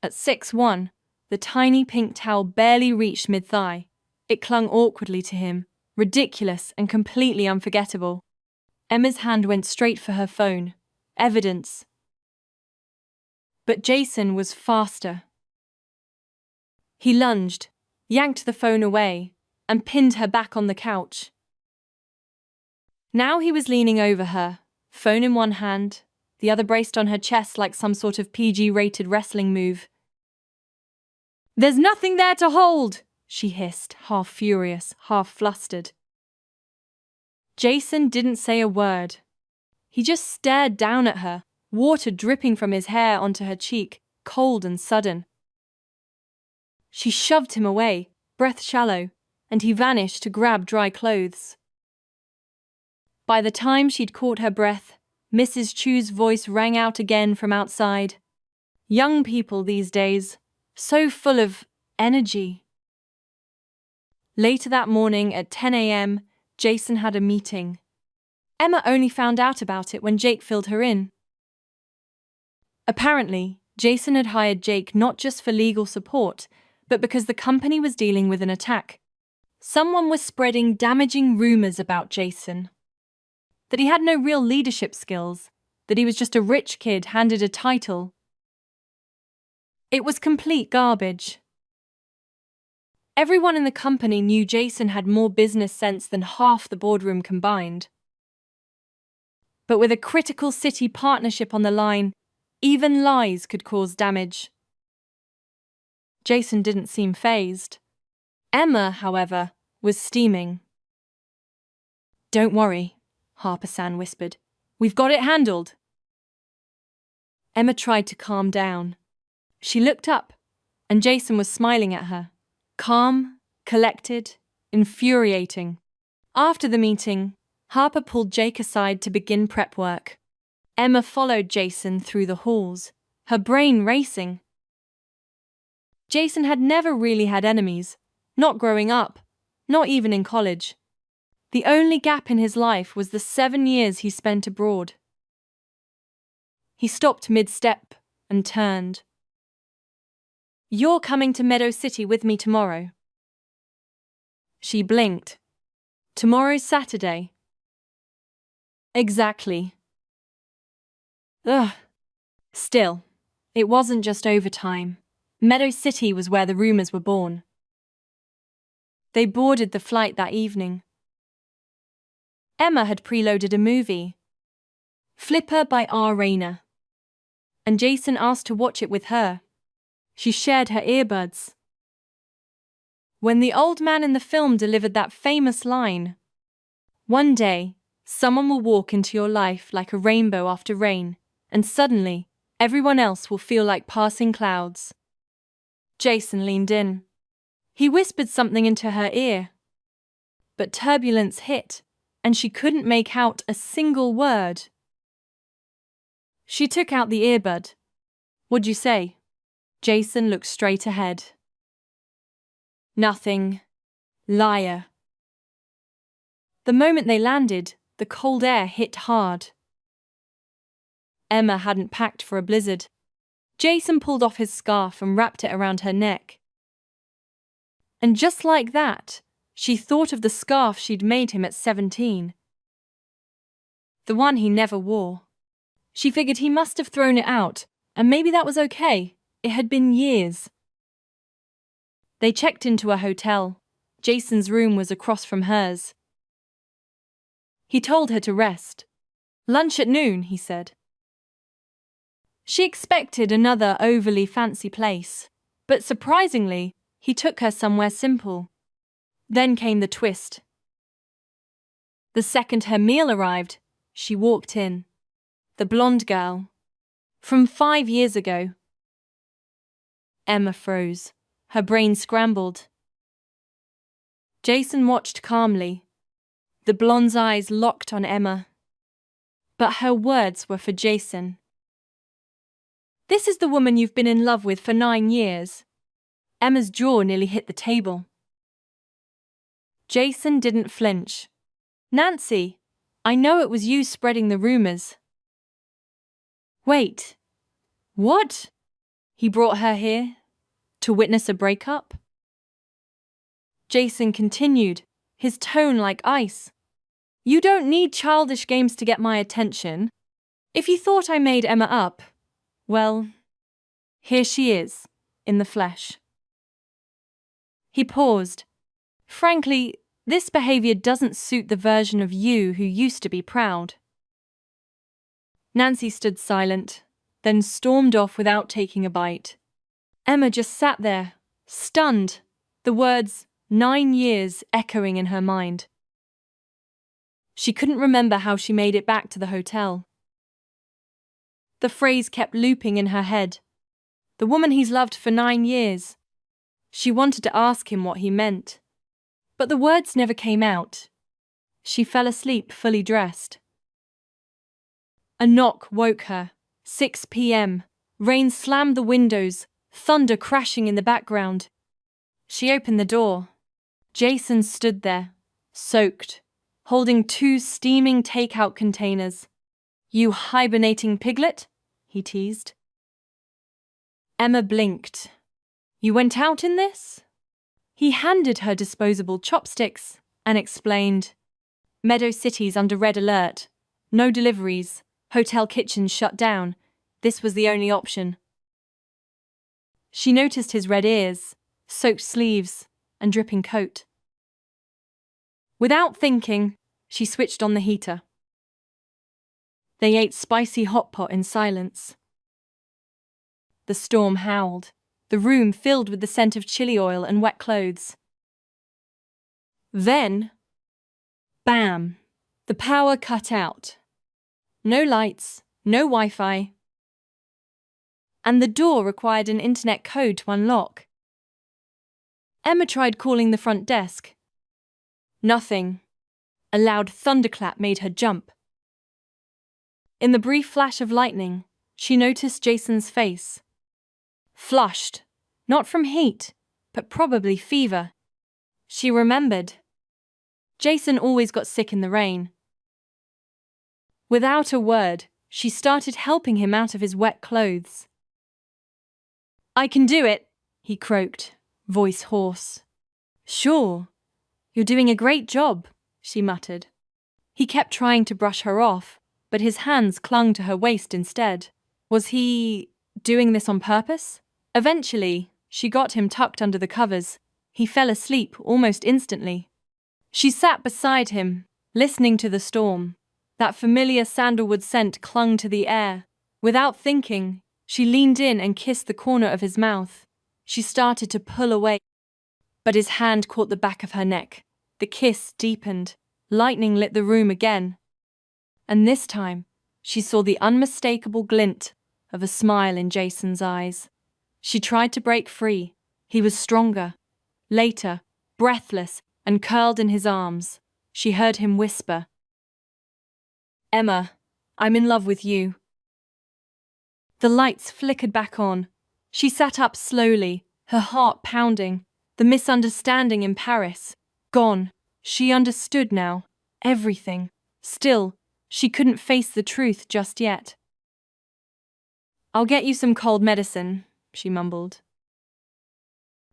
At 6'1", the tiny pink towel barely reached mid-thigh. It clung awkwardly to him, ridiculous and completely unforgettable. Emma's hand went straight for her phone. Evidence. But Jason was faster. He lunged, yanked the phone away, and pinned her back on the couch. Now he was leaning over her, phone in one hand, the other braced on her chest like some sort of PG-rated wrestling move. "There's nothing there to hold," she hissed, half furious, half flustered. Jason didn't say a word. He just stared down at her, water dripping from his hair onto her cheek, cold and sudden. She shoved him away, breath shallow, and he vanished to grab dry clothes. By the time she'd caught her breath, Mrs. Chu's voice rang out again from outside. Young people these days, so full of energy. Later that morning at 10 a.m., Jason had a meeting. Emma only found out about it when Jake filled her in. Apparently, Jason had hired Jake not just for legal support, but because the company was dealing with an attack. Someone was spreading damaging rumors about Jason. That he had no real leadership skills, that he was just a rich kid handed a title. It was complete garbage. Everyone in the company knew Jason had more business sense than half the boardroom combined. But with a critical city partnership on the line, even lies could cause damage. Jason didn't seem fazed. Emma, however, was steaming. "Don't worry," Harper-san whispered. "We've got it handled." Emma tried to calm down. She looked up, and Jason was smiling at her. Calm, collected, infuriating. After the meeting, Harper pulled Jake aside to begin prep work. Emma followed Jason through the halls, her brain racing. Jason had never really had enemies, not growing up, not even in college. The only gap in his life was the 7 years he spent abroad. He stopped mid-step and turned. "You're coming to Meadow City with me tomorrow." She blinked. "Tomorrow's Saturday." "Exactly." Ugh. Still, it wasn't just overtime. Meadow City was where the rumors were born. They boarded the flight that evening. Emma had preloaded a movie, Flipper by R. Rayner, and Jason asked to watch it with her. She shared her earbuds. When the old man in the film delivered that famous line, "One day, someone will walk into your life like a rainbow after rain, and suddenly, everyone else will feel like passing clouds." Jason leaned in. He whispered something into her ear. But turbulence hit, and she couldn't make out a single word. She took out the earbud. "What'd you say?" Jason looked straight ahead. "Nothing. Liar." The moment they landed, the cold air hit hard. Emma hadn't packed for a blizzard. Jason pulled off his scarf and wrapped it around her neck. And just like that, she thought of the scarf she'd made him at 17. The one he never wore. She figured he must have thrown it out, and maybe that was okay. It had been years. They checked into a hotel. Jason's room was across from hers. He told her to rest. "Lunch at noon," he said. She expected another overly fancy place, but surprisingly, he took her somewhere simple. Then came the twist. The second her meal arrived, she walked in. The blonde girl. From 5 years ago. Emma froze. Her brain scrambled. Jason watched calmly. The blonde's eyes locked on Emma. But her words were for Jason. "This is the woman you've been in love with for 9 years. Emma's jaw nearly hit the table. Jason didn't flinch. "Nancy, I know it was you spreading the rumors." "Wait. What? He brought her here? To witness a breakup?" Jason continued, his tone like ice. You don't need childish games to get my attention. If you thought I made Emma up, well, here she is, in the flesh. He paused. Frankly, this behavior doesn't suit the version of you who used to be proud. Nancy stood silent, then stormed off without taking a bite. Emma just sat there, stunned, the words 9 years echoing in her mind. She couldn't remember how she made it back to the hotel. The phrase kept looping in her head. The woman he's loved for 9 years. She wanted to ask him what he meant. But the words never came out. She fell asleep fully dressed. A knock woke her. 6 p.m. Rain slammed the windows, thunder crashing in the background. She opened the door. Jason stood there, soaked, holding 2 steaming takeout containers. You hibernating piglet? He teased. Emma blinked. You went out in this? He handed her disposable chopsticks and explained. Meadow City's under red alert. No deliveries. Hotel kitchens shut down. This was the only option. She noticed his red ears, soaked sleeves, and dripping coat. Without thinking, she switched on the heater. They ate spicy hot pot in silence. The storm howled, the room filled with the scent of chili oil and wet clothes. Then, bam, the power cut out. No lights, no Wi-Fi. And the door required an internet code to unlock. Emma tried calling the front desk. Nothing. A loud thunderclap made her jump. In the brief flash of lightning, she noticed Jason's face. Flushed, not from heat, but probably fever. She remembered. Jason always got sick in the rain. Without a word, she started helping him out of his wet clothes. I can do it, he croaked, voice hoarse. Sure. You're doing a great job, she muttered. He kept trying to brush her off, but his hands clung to her waist instead. Was he doing this on purpose? Eventually, she got him tucked under the covers. He fell asleep almost instantly. She sat beside him, listening to the storm. That familiar sandalwood scent clung to the air. Without thinking, she leaned in and kissed the corner of his mouth. She started to pull away, but his hand caught the back of her neck. The kiss deepened. Lightning lit the room again. And this time, she saw the unmistakable glint of a smile in Jason's eyes. She tried to break free. He was stronger. Later, breathless and curled in his arms, she heard him whisper, Emma, I'm in love with you. The lights flickered back on. She sat up slowly, her heart pounding. The misunderstanding in Paris, gone. She understood now. Everything. Still, she couldn't face the truth just yet. I'll get you some cold medicine, she mumbled.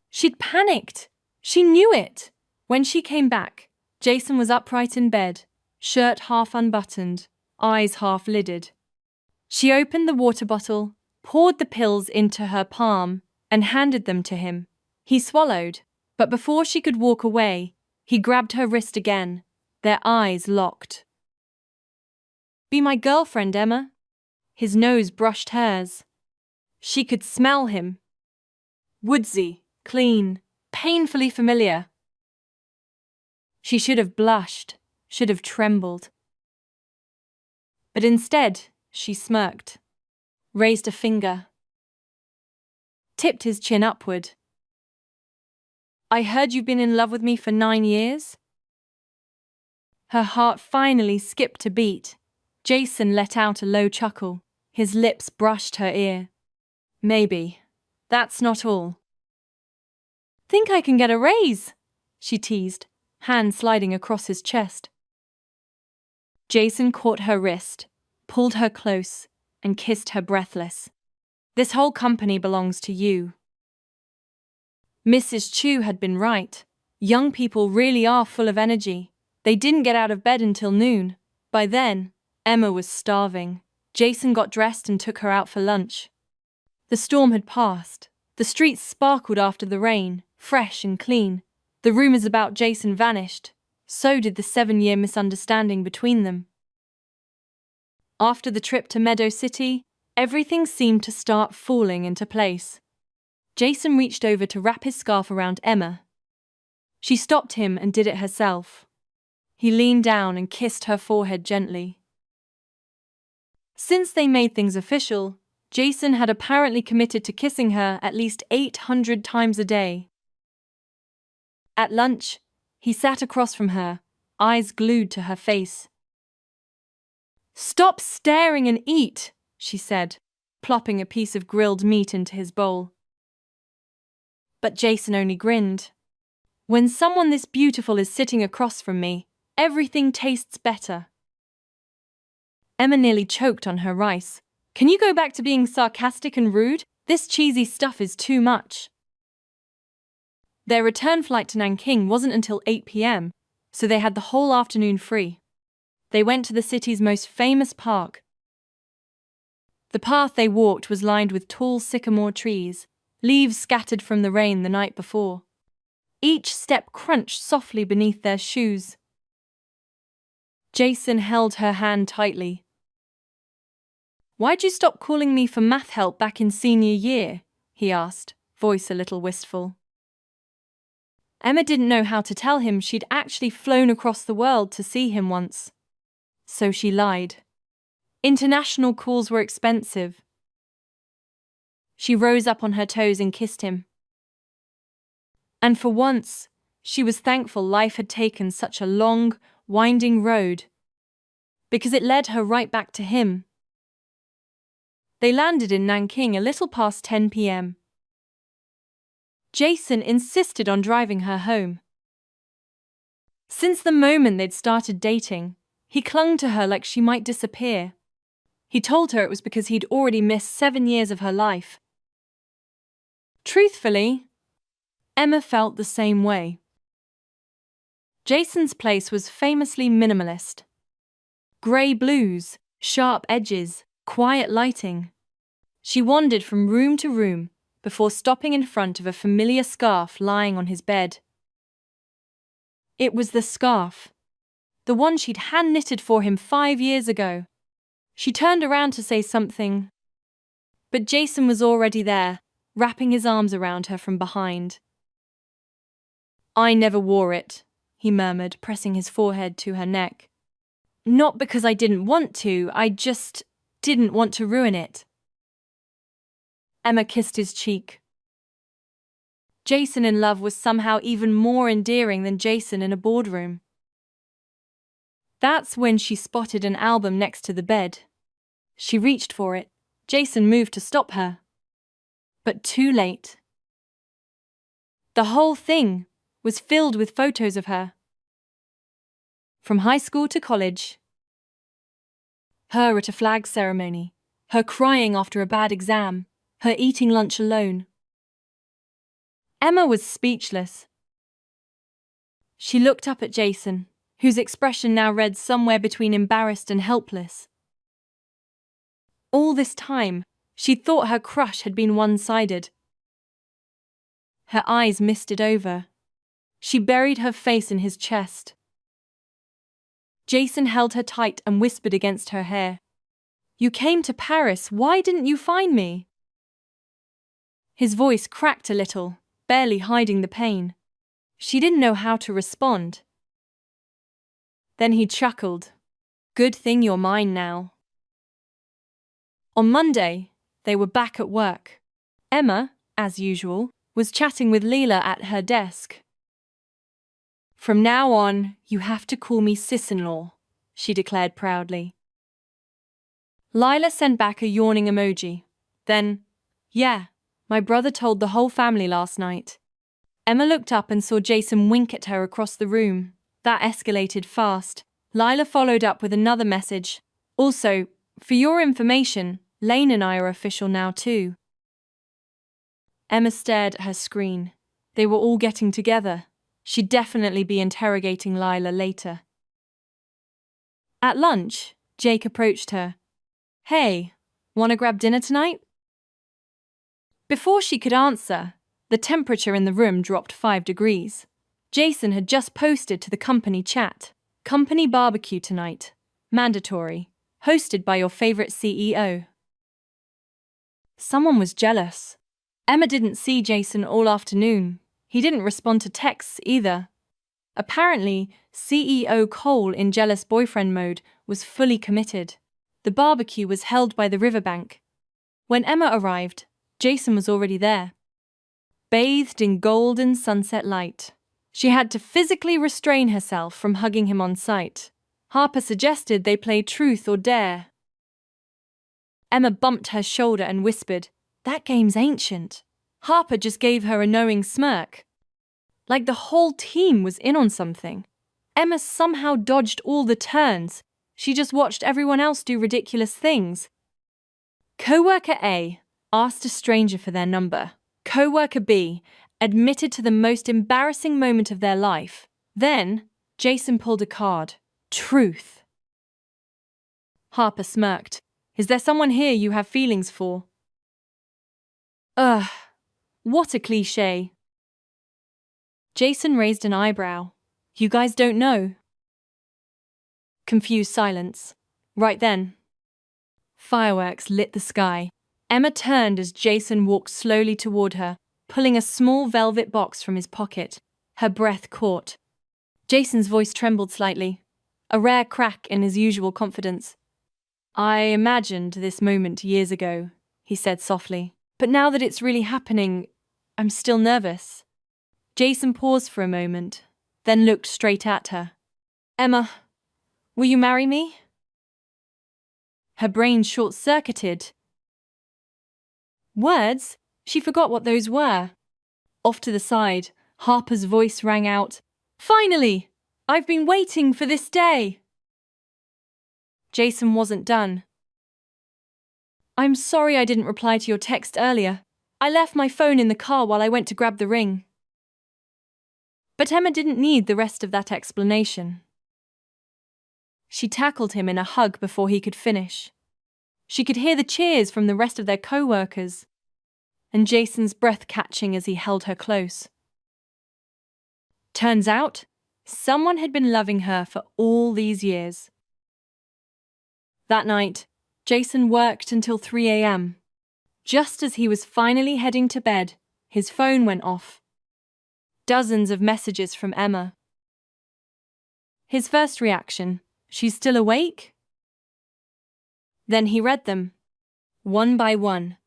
She'd panicked. She knew it. When she came back, Jason was upright in bed, shirt half unbuttoned, eyes half lidded. She opened the water bottle, poured the pills into her palm, and handed them to him. He swallowed, but before she could walk away, he grabbed her wrist again, their eyes locked. Be my girlfriend, Emma. His nose brushed hers. She could smell him. Woodsy, clean, painfully familiar. She should have blushed, should have trembled. But instead, she smirked, raised a finger, tipped his chin upward. I heard you've been in love with me for 9 years? Her heart finally skipped a beat. Jason let out a low chuckle. His lips brushed her ear. Maybe. That's not all. Think I can get a raise? She teased, hand sliding across his chest. Jason caught her wrist, pulled her close, and kissed her breathless. This whole company belongs to you. Mrs. Chu had been right. Young people really are full of energy. They didn't get out of bed until noon. By then, Emma was starving. Jason got dressed and took her out for lunch. The storm had passed. The streets sparkled after the rain, fresh and clean. The rumors about Jason vanished. So did the 7-year misunderstanding between them. After the trip to Meadow City, everything seemed to start falling into place. Jason reached over to wrap his scarf around Emma. She stopped him and did it herself. He leaned down and kissed her forehead gently. Since they made things official, Jason had apparently committed to kissing her at least 800 times a day. At lunch, he sat across from her, eyes glued to her face. "Stop staring and eat," she said, plopping a piece of grilled meat into his bowl. But Jason only grinned. "When someone this beautiful is sitting across from me, everything tastes better." Emma nearly choked on her rice. "Can you go back to being sarcastic and rude? This cheesy stuff is too much." Their return flight to Nanking wasn't until 8 p.m., so they had the whole afternoon free. They went to the city's most famous park. The path they walked was lined with tall sycamore trees, leaves scattered from the rain the night before. Each step crunched softly beneath their shoes. Jason held her hand tightly. "Why'd you stop calling me for math help back in senior year?" he asked, voice a little wistful. Emma didn't know how to tell him she'd actually flown across the world to see him once. So she lied. International calls were expensive. She rose up on her toes and kissed him. And for once, she was thankful life had taken such a long, winding road, because it led her right back to him. They landed in Nanking a little past 10 p.m. Jason insisted on driving her home. Since the moment they'd started dating, he clung to her like she might disappear. He told her it was because he'd already missed 7 years of her life. Truthfully, Emma felt the same way. Jason's place was famously minimalist. Grey blues, sharp edges, quiet lighting. She wandered from room to room before stopping in front of a familiar scarf lying on his bed. It was the scarf, the one she'd hand-knitted for him 5 years ago. She turned around to say something, but Jason was already there, wrapping his arms around her from behind. "I never wore it," he murmured, pressing his forehead to her neck. "Not because I didn't want to, I just didn't want to ruin it." Emma kissed his cheek. Jason in love was somehow even more endearing than Jason in a boardroom. That's when she spotted an album next to the bed. She reached for it. Jason moved to stop her. But too late. The whole thing was filled with photos of her. From high school to college. Her at a flag ceremony. Her crying after a bad exam. Her eating lunch alone. Emma was speechless. She looked up at Jason, whose expression now read somewhere between embarrassed and helpless. All this time, she thought her crush had been one-sided. Her eyes misted over. She buried her face in his chest. Jason held her tight and whispered against her hair. "You came to Paris, why didn't you find me?" His voice cracked a little, barely hiding the pain. She didn't know how to respond. Then he chuckled. "Good thing you're mine now." On Monday, they were back at work. Emma, as usual, was chatting with Leela at her desk. "From now on, you have to call me sis-in-law," she declared proudly. Lila sent back a yawning emoji. Then, "Yeah, my brother told the whole family last night." Emma looked up and saw Jason wink at her across the room. That escalated fast. Lila followed up with another message. "Also, for your information, Lane and I are official now too." Emma stared at her screen. They were all getting together. She'd definitely be interrogating Lila later. At lunch, Jake approached her. "Hey, wanna grab dinner tonight?" Before she could answer, the temperature in the room dropped 5 degrees. Jason had just posted to the company chat, "Company barbecue tonight. Mandatory. Hosted by your favorite CEO." Someone was jealous. Emma didn't see Jason all afternoon. He didn't respond to texts either. Apparently, CEO Cole in jealous boyfriend mode was fully committed. The barbecue was held by the riverbank. When Emma arrived, Jason was already there. Bathed in golden sunset light. She had to physically restrain herself from hugging him on sight. Harper suggested they play Truth or Dare. Emma bumped her shoulder and whispered, "That game's ancient." Harper just gave her a knowing smirk. Like the whole team was in on something. Emma somehow dodged all the turns. She just watched everyone else do ridiculous things. Coworker A asked a stranger for their number. Coworker B admitted to the most embarrassing moment of their life. Then, Jason pulled a card. Truth. Harper smirked. "Is there someone here you have feelings for?" Ugh, what a cliché. Jason raised an eyebrow. "You guys don't know?" Confused silence. Right then, fireworks lit the sky. Emma turned as Jason walked slowly toward her, pulling a small velvet box from his pocket. Her breath caught. Jason's voice trembled slightly, a rare crack in his usual confidence. "I imagined this moment years ago," he said softly. "But now that it's really happening, I'm still nervous." Jason paused for a moment, then looked straight at her. "Emma, will you marry me?" Her brain short-circuited. Words? She forgot what those were. Off to the side, Harper's voice rang out. "Finally! I've been waiting for this day!" Jason wasn't done. "I'm sorry I didn't reply to your text earlier. I left my phone in the car while I went to grab the ring." But Emma didn't need the rest of that explanation. She tackled him in a hug before he could finish. She could hear the cheers from the rest of their co-workers, and Jason's breath catching as he held her close. Turns out, someone had been loving her for all these years. That night, Jason worked until 3 a.m. Just as he was finally heading to bed, his phone went off. Dozens of messages from Emma. His first reaction, "She's still awake?" Then he read them, one by one,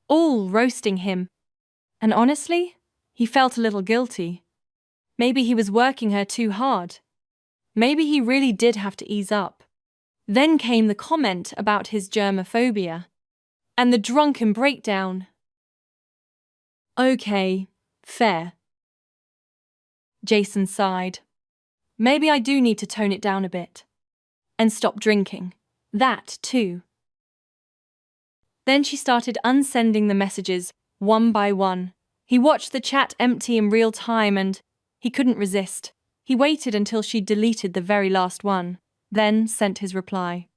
all roasting him. And honestly, he felt a little guilty. Maybe he was working her too hard. Maybe he really did have to ease up. Then came the comment about his germophobia. And the drunken breakdown. Okay, fair. Jason sighed. Maybe I do need to tone it down a bit. And stop drinking. That, too. Then she started unsending the messages, one by one. He watched the chat empty in real time and he couldn't resist. He waited until she'd deleted the very last one, then sent his reply.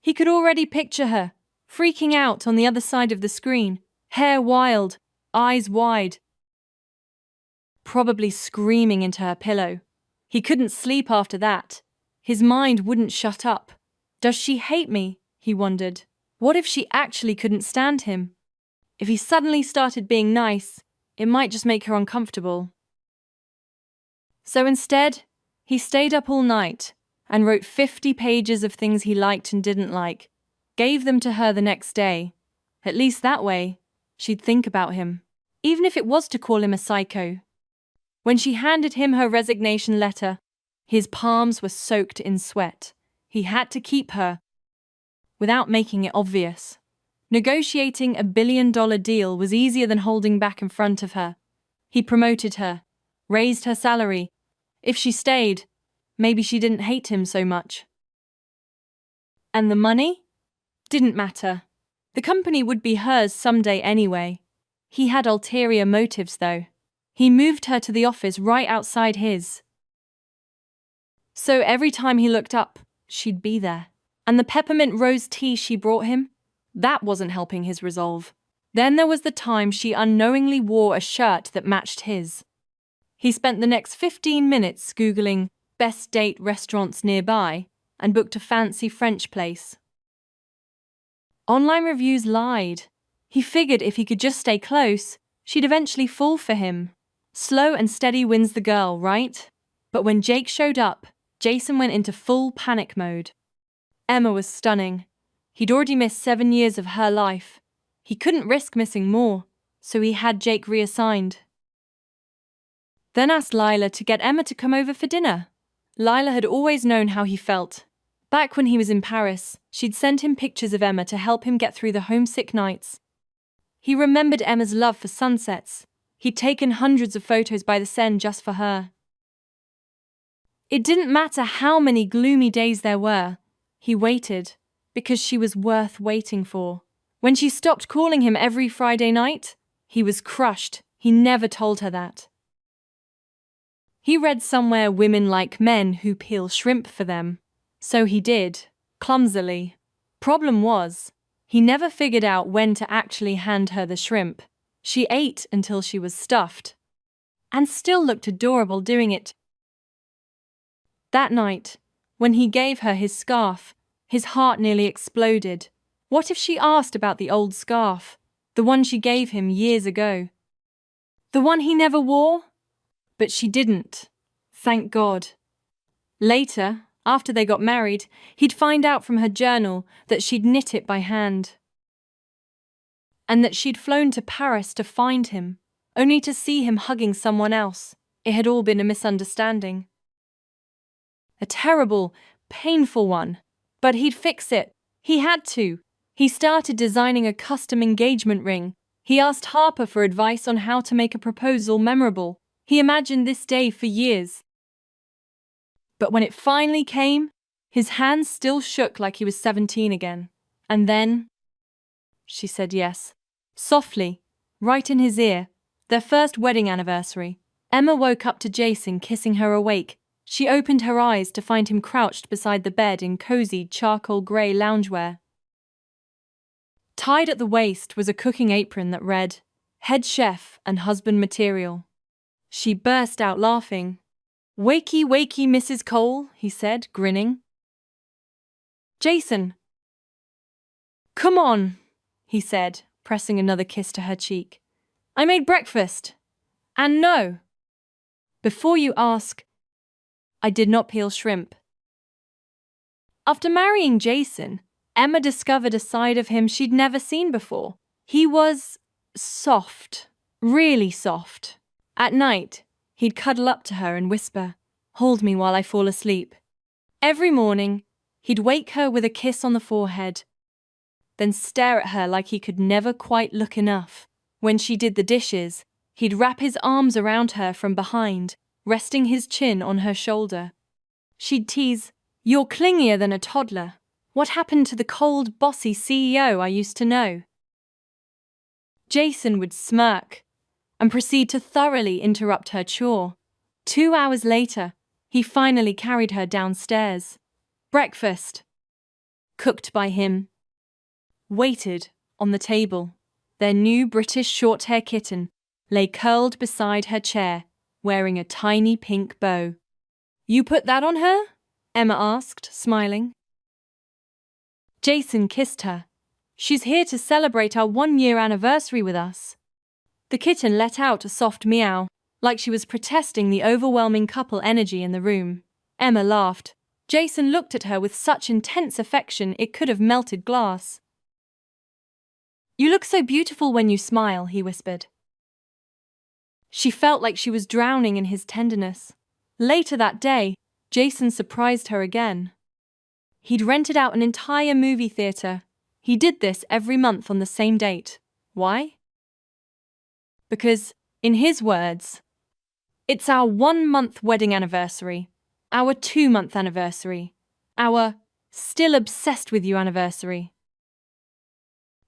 He could already picture her, freaking out on the other side of the screen, hair wild, eyes wide. Probably screaming into her pillow. He couldn't sleep after that. His mind wouldn't shut up. Does she hate me? He wondered. What if she actually couldn't stand him? If he suddenly started being nice, it might just make her uncomfortable. So instead, he stayed up all night and wrote 50 pages of things he liked and didn't like, gave them to her the next day. At least that way, she'd think about him, even if it was to call him a psycho. When she handed him her resignation letter, his palms were soaked in sweat. He had to keep her, without making it obvious. Negotiating $1 billion deal was easier than holding back in front of her. He promoted her, raised her salary. If she stayed, maybe she didn't hate him so much. And the money? Didn't matter. The company would be hers someday anyway. He had ulterior motives, though. He moved her to the office right outside his. So every time he looked up, she'd be there. And the peppermint rose tea she brought him? That wasn't helping his resolve. Then there was the time she unknowingly wore a shirt that matched his. He spent the next 15 minutes Googling best date restaurants nearby and booked a fancy French place. Online reviews lied. He figured if he could just stay close, she'd eventually fall for him. Slow and steady wins the girl, right? But when Jake showed up, Jason went into full panic mode. Emma was stunning. He'd already missed 7 years of her life. He couldn't risk missing more, so he had Jake reassigned. Then asked Lila to get Emma to come over for dinner. Lila had always known how he felt. Back when he was in Paris, she'd sent him pictures of Emma to help him get through the homesick nights. He remembered Emma's love for sunsets. He'd taken hundreds of photos by the Seine just for her. It didn't matter how many gloomy days there were. He waited, because she was worth waiting for. When she stopped calling him every Friday night, he was crushed. He never told her that. He read somewhere women like men who peel shrimp for them. So he did, clumsily. Problem was, he never figured out when to actually hand her the shrimp. She ate until she was stuffed. And still looked adorable doing it. That night, when he gave her his scarf, his heart nearly exploded. What if she asked about the old scarf, the one she gave him years ago? The one he never wore? But she didn't. Thank God. Later, after they got married, he'd find out from her journal that she'd knit it by hand. And that she'd flown to Paris to find him, only to see him hugging someone else. It had all been a misunderstanding. A terrible, painful one. But he'd fix it. He had to. He started designing a custom engagement ring. He asked Harper for advice on how to make a proposal memorable. He imagined this day for years. But when it finally came, his hands still shook like he was 17 again. And then, she said yes. Softly, right in his ear. Their first wedding anniversary. Emma woke up to Jason kissing her awake. She opened her eyes to find him crouched beside the bed in cozy charcoal grey loungewear. Tied at the waist was a cooking apron that read, "Head Chef and Husband Material." She burst out laughing. "Wakey, wakey, Mrs. Cole," he said, grinning. "Jason." "Come on," he said, pressing another kiss to her cheek. "I made breakfast. And no. Before you ask, I did not peel shrimp." After marrying Jason, Emma discovered a side of him she'd never seen before. He was soft, really soft. At night, he'd cuddle up to her and whisper, "Hold me while I fall asleep." Every morning, he'd wake her with a kiss on the forehead, then stare at her like he could never quite look enough. When she did the dishes, he'd wrap his arms around her from behind, resting his chin on her shoulder. She'd tease, "You're clingier than a toddler. What happened to the cold, bossy CEO I used to know?" Jason would smirk and proceed to thoroughly interrupt her chore. 2 hours later, he finally carried her downstairs. Breakfast, cooked by him, waited on the table. Their new British short-hair kitten lay curled beside her chair, wearing a tiny pink bow. "You put that on her?" Emma asked, smiling. Jason kissed her. "She's here to celebrate our 1-year anniversary with us." The kitten let out a soft meow, like she was protesting the overwhelming couple energy in the room. Emma laughed. Jason looked at her with such intense affection it could have melted glass. "You look so beautiful when you smile," he whispered. She felt like she was drowning in his tenderness. Later that day, Jason surprised her again. He'd rented out an entire movie theater. He did this every month on the same date. Why? Because, in his words, "It's our 1-month wedding anniversary, our 2-month anniversary, our still obsessed with you anniversary."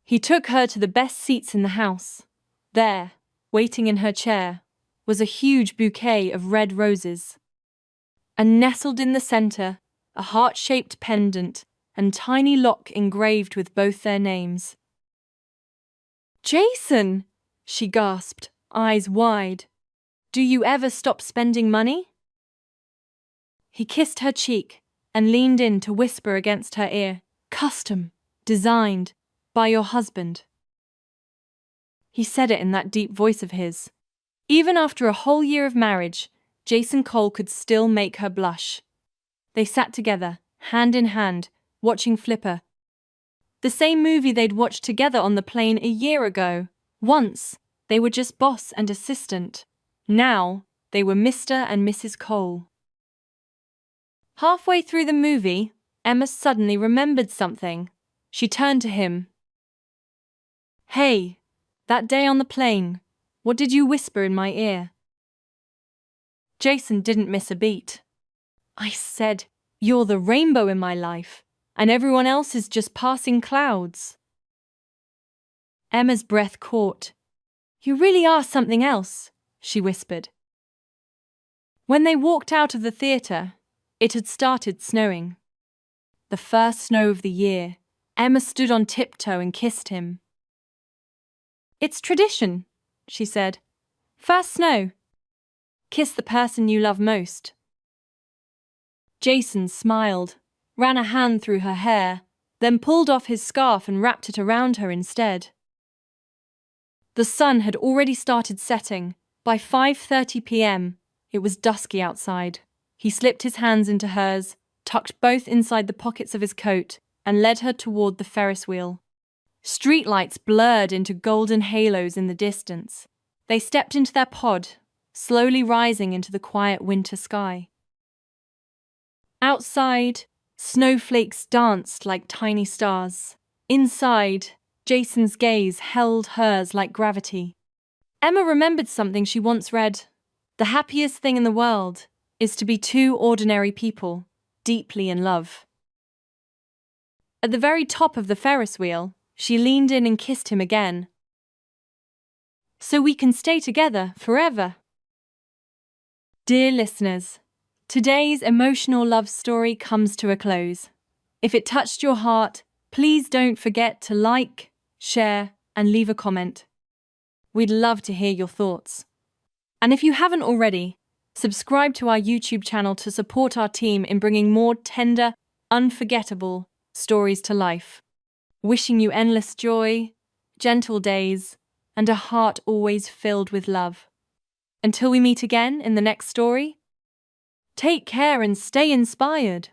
He took her to the best seats in the house. There, waiting in her chair, was a huge bouquet of red roses. And nestled in the center, a heart-shaped pendant, and tiny lock engraved with both their names. "Jason!" she gasped, eyes wide. "Do you ever stop spending money?" He kissed her cheek and leaned in to whisper against her ear, "Custom, designed, by your husband." He said it in that deep voice of his. Even after a whole year of marriage, Jason Cole could still make her blush. They sat together, hand in hand, watching Flipper. The same movie they'd watched together on the plane a year ago. Once, they were just boss and assistant. Now, they were Mr. and Mrs. Cole. Halfway through the movie, Emma suddenly remembered something. She turned to him. "Hey, that day on the plane, what did you whisper in my ear?" Jason didn't miss a beat. "I said, you're the rainbow in my life, and everyone else is just passing clouds." Emma's breath caught. "You really are something else," she whispered. When they walked out of the theatre, it had started snowing. The first snow of the year, Emma stood on tiptoe and kissed him. "It's tradition," she said. "First snow. Kiss the person you love most." Jason smiled, ran a hand through her hair, then pulled off his scarf and wrapped it around her instead. The sun had already started setting. By 5:30 p.m., it was dusky outside. He slipped his hands into hers, tucked both inside the pockets of his coat, and led her toward the Ferris wheel. Streetlights blurred into golden halos in the distance. They stepped into their pod, slowly rising into the quiet winter sky. Outside, snowflakes danced like tiny stars. Inside, Jason's gaze held hers like gravity. Emma remembered something she once read. The happiest thing in the world is to be two ordinary people, deeply in love. At the very top of the Ferris wheel, she leaned in and kissed him again. "So we can stay together forever." Dear listeners, today's emotional love story comes to a close. If it touched your heart, please don't forget to like, share, and leave a comment. We'd love to hear your thoughts. And if you haven't already, subscribe to our YouTube channel to support our team in bringing more tender, unforgettable stories to life. Wishing you endless joy, gentle days, and a heart always filled with love. Until we meet again in the next story, take care and stay inspired.